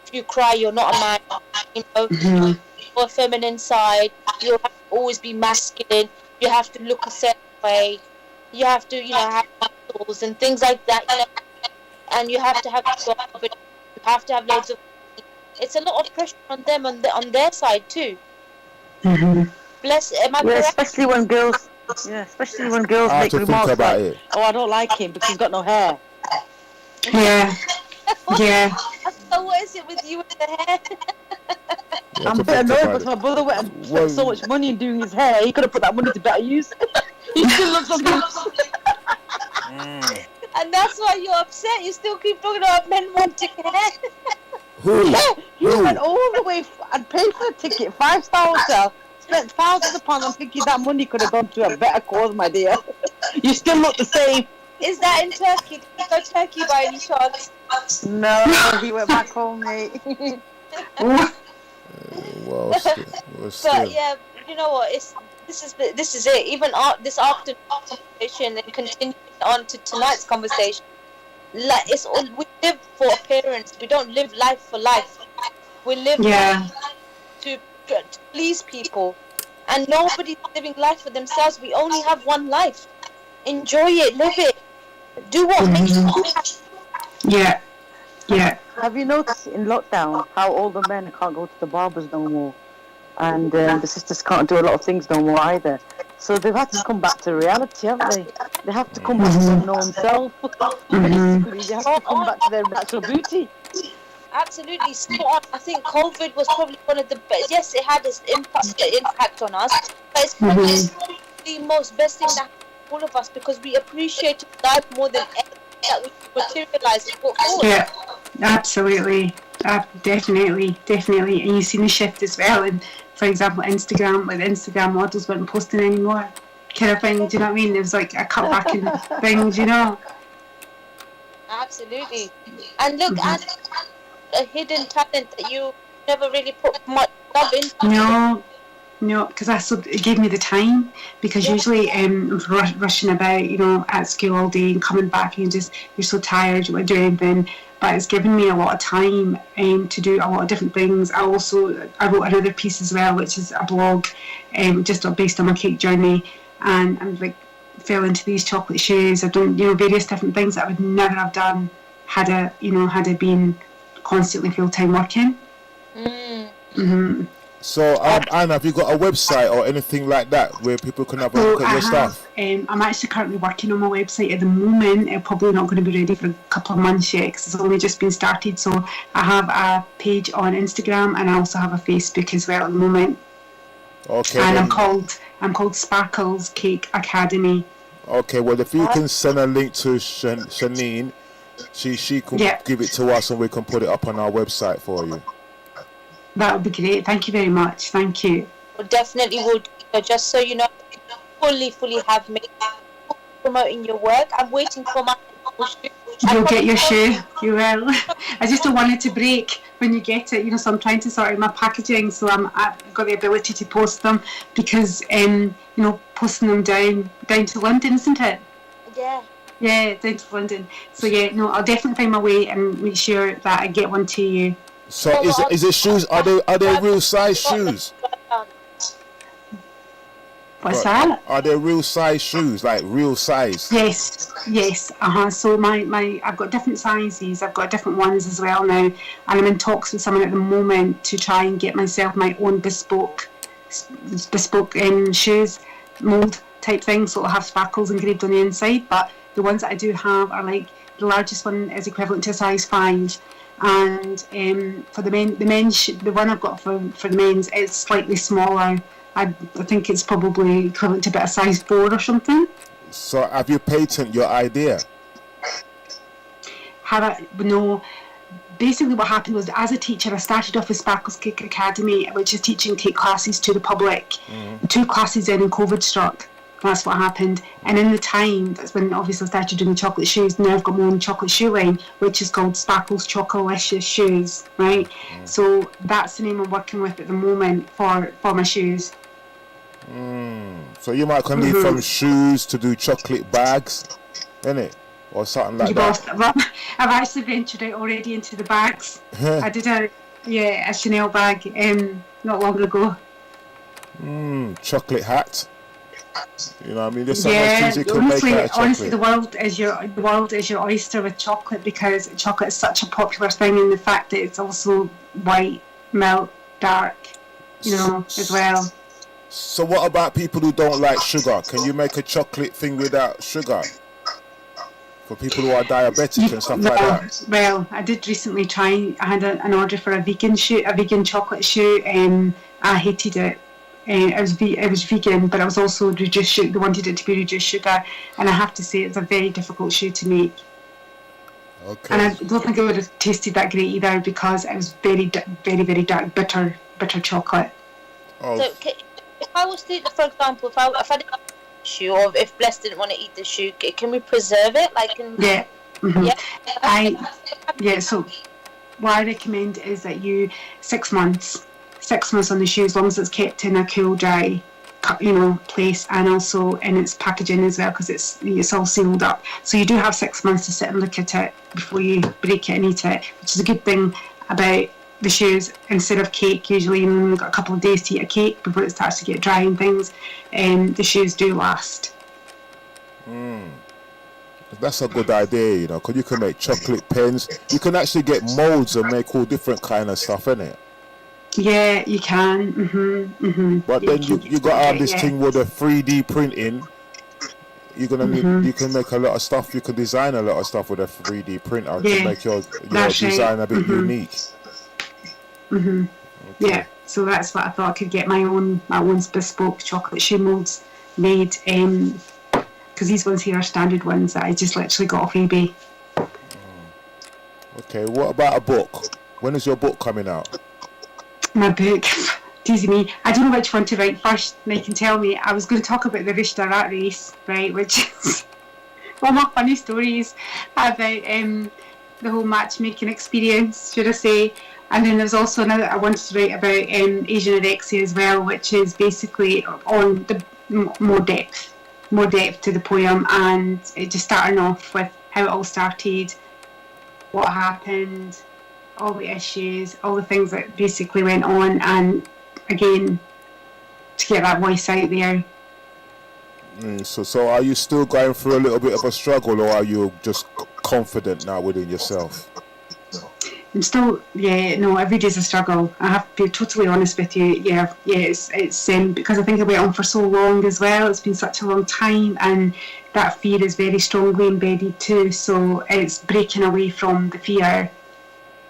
If you cry, you're not a man. Your feminine side. You have to always be masculine. You have to look a certain way. You have to, have muscles and things like that. And you have to have you have to have loads of. It's a lot of pressure on them on their side too. Bless. Am I correct? Especially when girls. Yeah, especially when girls make remarks like, "Oh, I don't like him because he's got no hair." Yeah. So what is it with you and the hair? I'm a bit annoyed because my brother went and spent so much money in doing his hair. He could have put that money to better use. He still looks abused. And that's why you're upset. You still keep talking about men wanting hair. Who? Yeah, he Who? went all the way and paid for the ticket, 5-star hotel, spent thousands of pounds. I'm thinking that money could have gone to a better cause, my dear. You still look the same. Is that in Turkey? Did you go to Turkey by any chance? No, he went back home, mate. Well, still. But yeah, you know what? This is it. Even this afternoon conversation and continuing on to tonight's conversation, like it's all we live for appearance. We don't live life for life. We live life to please people, and nobody's living life for themselves. We only have one life. Enjoy it, live it, do what makes you happy. Yeah. Have you noticed in lockdown how all the men can't go to the barbers no more? And the sisters can't do a lot of things no more either. So they've had to come back to reality, haven't they? They have to come back to their known self. Basically, they have to come back to their natural beauty. Absolutely spot on. I think COVID was probably one of the best. Yes, it had its impact on us, but it's probably the most best thing that happened to all of us because we appreciated life more than anything that we materialized and put forward. Yeah, absolutely. Definitely. And you've seen the shift as well. And for example, Instagram, like the Instagram models weren't posting anymore, kind of thing. Do you know what I mean? There was like a cutback in things, you know. Absolutely. And look, and a hidden talent that you never really put much love into. No, because it gave me the time. Because usually I'm rushing about, you know, at school all day and coming back and you're so tired, you want to do anything. But it's given me a lot of time to do a lot of different things. I wrote another piece as well, which is a blog, just based on my cake journey, and I'm like fell into these chocolate shoes. I've done, you know, various different things that I would never have done had I been constantly full-time working. So, Anna, have you got a website or anything like that where people can have a look at your stuff? I'm actually currently working on my website at the moment. I'm probably not going to be ready for a couple of months yet because it's only just been started. So I have a page on Instagram and I also have a Facebook as well at the moment. Okay. And I'm called Sparkles Cake Academy. Okay, well, if you can send a link to Shaheen, she can give it to us and we can put it up on our website for you. That would be great. Thank you very much. Thank you. Well, definitely would. Just so you know, fully have me promoting your work. I'm waiting for my shoe. You'll get your shoe. You will. I just don't want it to break when you get it. You know, so I'm trying to sort out my packaging so I've got the ability to post them because, you know, posting them down to London, isn't it? Yeah. Yeah, down to London. So yeah, no, I'll definitely find my way and make sure that I get one to you. So is it shoes? Are they real size shoes? What's that? Are they real size shoes, like real size? Yes. So I've got different sizes. I've got different ones as well now, and I'm in talks with someone at the moment to try and get myself my own bespoke shoes mold type thing. So it'll have sparkles engraved on the inside. But the ones that I do have are like the largest one is equivalent to a size 5. And for the one I've got for the men's is slightly smaller. I think it's probably equivalent to about a size 4 or something. So have you patented your idea? No. Basically what happened was, as a teacher, I started off with Sparkles Cake Academy, which is teaching cake classes to the public. 2 classes in and COVID struck. That's what happened. And in the time, that's when obviously I started doing the chocolate shoes. Now I've got my own chocolate shoe line, which is called Sparkles Chocolicious Shoes, right? So that's the name I'm working with at the moment for my shoes. So you might can leave from shoes to do chocolate bags, innit? Or something like that. Well, I've actually ventured out already into the bags. I did a Chanel bag not long ago. Chocolate hat. You know what I mean? There's so much things you can make out of chocolate. Honestly, the world is your oyster with chocolate, because chocolate is such a popular thing, and the fact that it's also white, milk, dark, you know, as well. So what about people who don't like sugar? Can you make a chocolate thing without sugar? for people who are diabetic and stuff like that? Well, I did recently try. I had an order for a vegan chocolate shoe. I hated it. It was vegan, but it was also reduced sugar. They wanted it to be reduced sugar, and I have to say it's a very difficult shoe to make. Okay. And I don't think it would have tasted that great either because it was very, very, very dark, bitter chocolate. Oh. So if I was to, for example, if I didn't eat the shoe, or if Bless didn't want to eat the shoe, can we preserve it? Yeah. Mm-hmm. Yeah. So what I recommend is that you 6 months on the shoe, as long as it's kept in a cool, dry, place, and also in its packaging as well, because it's all sealed up. So you do have 6 months to sit and look at it before you break it and eat it, which is a good thing about the shoes. Instead of cake, usually you've only got a couple of days to eat a cake before it starts to get dry and things. The shoes do last. That's a good idea, because you can make chocolate pens. You can actually get molds and make all different kind of stuff, innit? Yeah, you can. But then you got to have this thing with the 3D printing. You're gonna need. You can make a lot of stuff. You can design a lot of stuff with a 3D printer to make your design a bit unique. Okay. Yeah, so that's what I thought. I could get my own bespoke chocolate shoe molds made. Because these ones here are standard ones that I just literally got off eBay. Okay, what about a book? When is your book coming out? My book, teasing me. I don't know which one to write first. And they can tell me. I was going to talk about the Rooster Rat Race, right? Which is all my funny stories about the whole matchmaking experience, should I say? And then there's also another I wanted to write about Asian anorexia as well, which is basically on the more depth to the poem, and it just starting off with how it all started, what happened, all the issues, all the things that basically went on, and again, to get that voice out there. So are you still going through a little bit of a struggle, or are you just confident now within yourself? I'm still, every day's a struggle. I have to be totally honest with you. It's because I think it went on for so long as well. It's been such a long time, and that fear is very strongly embedded too. So it's breaking away from the fear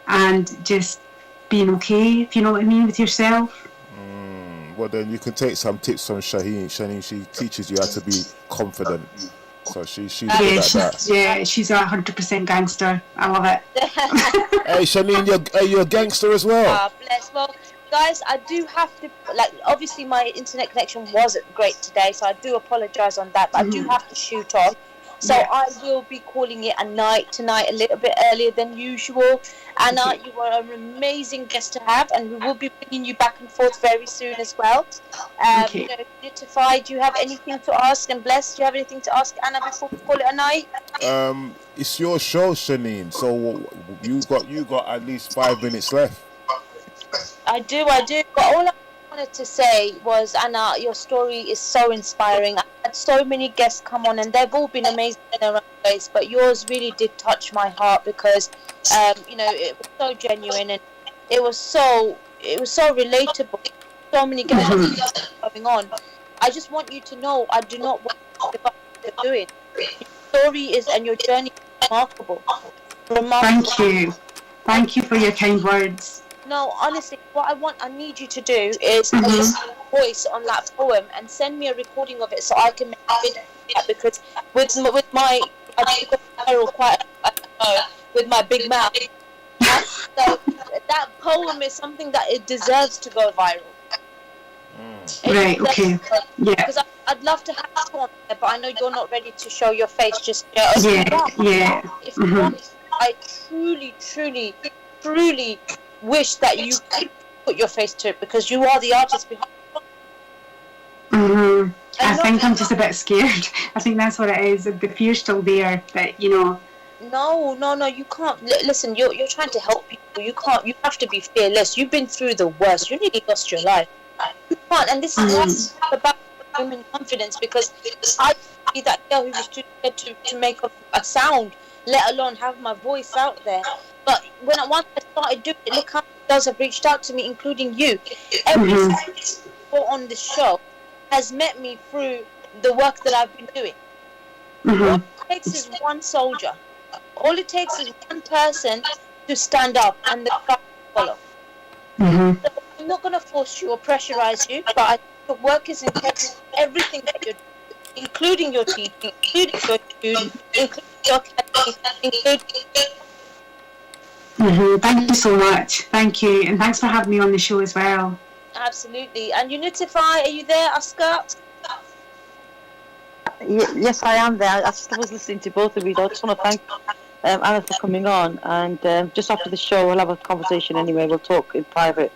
and just being okay, if you know what I mean, with yourself. Well, then you can take some tips from Shaheen. Shaheen, she teaches you how to be confident. So she's good at that. Yeah, she's 100% gangster. I love it. Hey, Shaheen, are you a gangster as well? Bless. Well, guys, I do have to, obviously my internet connection wasn't great today, so I do apologise on that, but I do have to shoot off. So I will be calling it a night tonight, a little bit earlier than usual. Anna, you are an amazing guest to have, and we will be bringing you back and forth very soon as well. Do you have anything to ask? And Bless, do you have anything to ask Anna before we call it a night? It's your show, Shaheen. So you got at least 5 minutes left. I do. But all I wanted to say was, Anna, your story is so inspiring. I had so many guests come on, and they've all been amazing in their own ways, but yours really did touch my heart because it was so genuine, and it was so relatable. So many guests going on. I just want you to know, I do not want to give up what you're doing. Your story and your journey is remarkable. Thank you for your kind words. No, honestly, what I need you to do is put your voice on that poem and send me a recording of it so I can make a video of it, because with my I go viral quite with my big mouth. So that poem is something that it deserves to go viral. Right, okay. Yeah. Because I'd love to have you on there, but I know you're not ready to show your face just yet. If you want, I truly, truly, truly wish that you could put your face to it, because you are the artist behind it. I think I'm just a bit scared. I think that's what it is. The fear's still there, that No, you can't. Listen, you're trying to help people. You can't. You have to be fearless. You've been through the worst. You nearly lost your life. You can't. And this is about human confidence, because I see that girl who was too scared to make a sound, let alone have my voice out there. But once I started doing it, look how many girls have reached out to me, including you. Every single on the show has met me through the work that I've been doing. takes is one soldier. All it takes is one person to stand up and the crowd will follow. Mm-hmm. So I'm not going to force you or pressurize you, but I think your work is integral. Everything that you're doing, including your teaching, including your food, including your academy, including... Mm-hmm. Thank you so much. Thank you. And thanks for having me on the show as well. Absolutely. And Unitify, are you there, Oscar? Yes, I am there. I just was listening to both of you. I just want to thank Anna for coming on. And just after the show, we'll have a conversation anyway. We'll talk in private.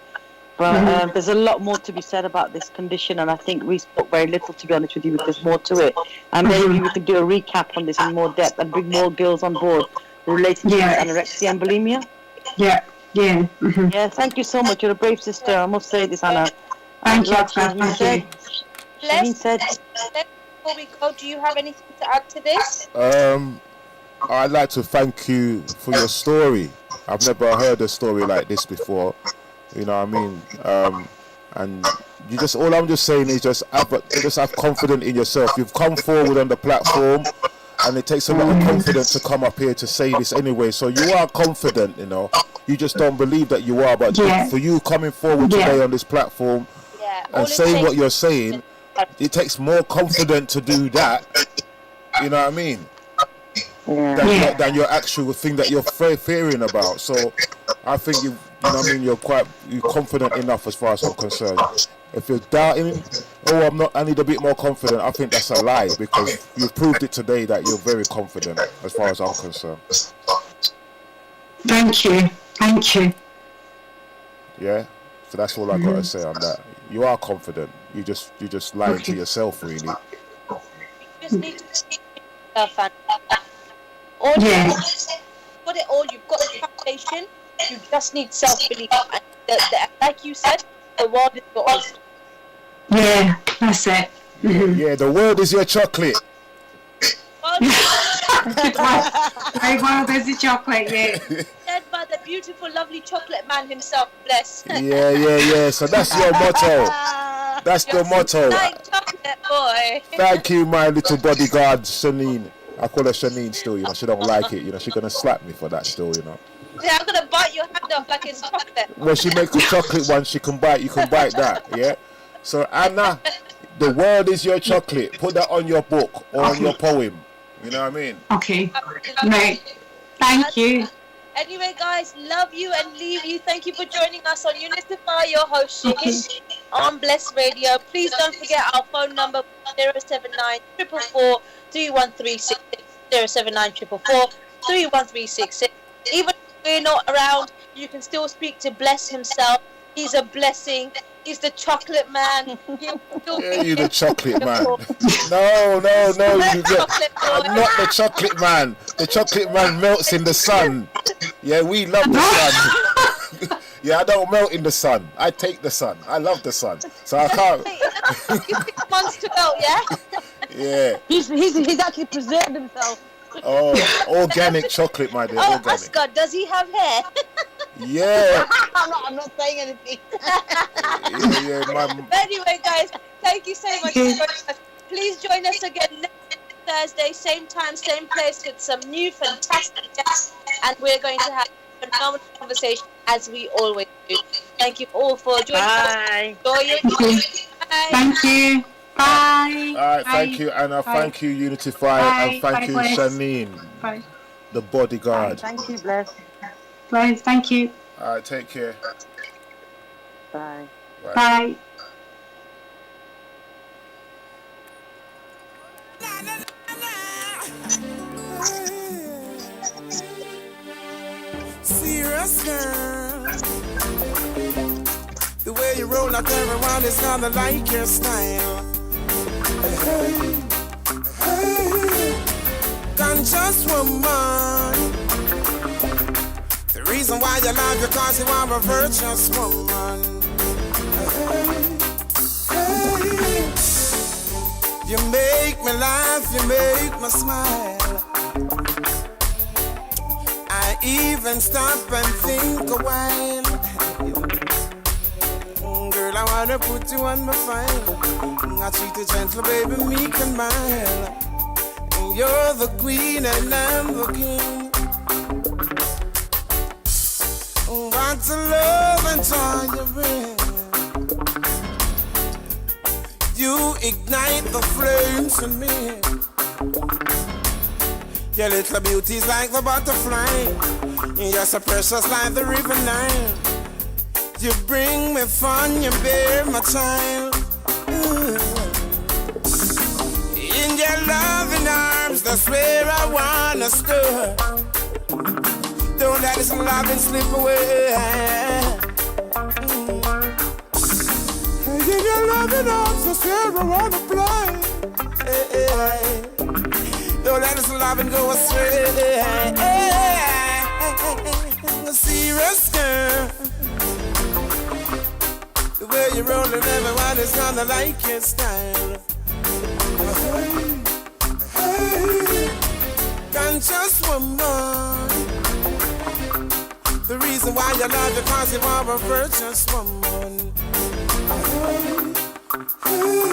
But there's a lot more to be said about this condition, and I think we spoke very little, to be honest with you, but there's more to it. And maybe we could do a recap on this in more depth and bring more girls on board related to anorexia and bulimia. Yeah. Mm-hmm. Yeah, thank you so much. You're a brave sister. I must say this, Anna. Thank you. Like Shaheen said, Before we go, do you have anything to add to this? I'd like to thank you for your story. I've never heard a story like this before. You know what I mean? And you just, all I'm just saying is just have confidence in yourself. You've come forward on the platform, and it takes a lot of confidence to come up here to say this anyway. So you are confident, you know. You just don't believe that you are. But for you coming forward today on this platform and saying what you're saying, it takes more confidence to do that. You know what I mean? Than your actual thing that you're fearing about. So I think you know what I mean, you're confident enough as far as I'm concerned. If you're doubting, I need a bit more confident, I think that's a lie, because you've proved it today that you're very confident as far as I'm concerned. Thank you. Yeah, so that's all I got to say on that. You are confident. You just lying to yourself, really. You just need to speak to yourself, and got it all. You've got the foundation. You just need self-belief. And like you said, the world is your oyster. Yeah, that's it. Yeah, the world is your chocolate. My world is the chocolate, Said by the beautiful, lovely chocolate man himself, bless. Yeah. So that's your motto. That's the motto. Chocolate boy. Thank you, my little bodyguard, Shaheen. I call her Shaheen still, you know. She don't like it, you know. She's gonna slap me for that still, you know. Yeah, I'm gonna bite your hand off like it's chocolate. When she makes a chocolate one, you can bite that, yeah? So, Anna, the world is your chocolate. Put that on your book or on your poem. You know what I mean? Okay. Right. Thank you. Anyway, guys, love you and leave you. Thank you for joining us on Unitify, your host, Shaheen, on Bless Radio. Please don't forget our phone number, 079 444 31366, 079 444 31366. Even if we're not around, you can still speak to Bless himself. He's a blessing. He's the chocolate man. You're the chocolate man. No. I'm not the chocolate man. The chocolate man melts in the sun. Yeah, we love the sun. Yeah, I don't melt in the sun. I take the sun. I love the sun. So I can't. You 6 months to melt, yeah? Yeah. He's actually preserved himself. Oh, organic chocolate, my dear. Oh, organic. Oscar, does he have hair? Yeah. I'm not saying anything. Anyway, guys, thank you so much for joining us. Please join us again next Thursday, same time, same place, with some new fantastic guests, and we're going to have a phenomenal conversation as we always do. Thank you all for joining us. Enjoy your evening. Bye. Thank you. Bye. All right, thank you, Anna. Bye. Thank you, Unitify, and thank you, Shaheen, the bodyguard. Thank you, Bless. Bless. Thank you. All right, take care. Bye. Bye. Serious girl, the way you roll like everyone is gonna like your style. Hey, conscious woman, the reason why you love you cause you are a virtuous woman. Hey, you make me laugh, you make me smile. I even stop and think a while. Girl, I wanna put you on my file. I treat you gentle, baby, meek and mild. You're the queen and I'm the king. What a love and joy you bring. You ignite the flames in me. Your little beauty's like the butterfly. You're so precious like the river Nile. You bring me fun, you bear my child. In your loving arms, that's where I wanna stir. Don't let this loving slip away. In your loving arms, that's where I wanna play. Don't let this loving go astray. A serious girl. The way you're rolling, everybody's gonna like your style. Hey, conscious woman. The reason why you love you, cause you are a virtuous woman. Hey.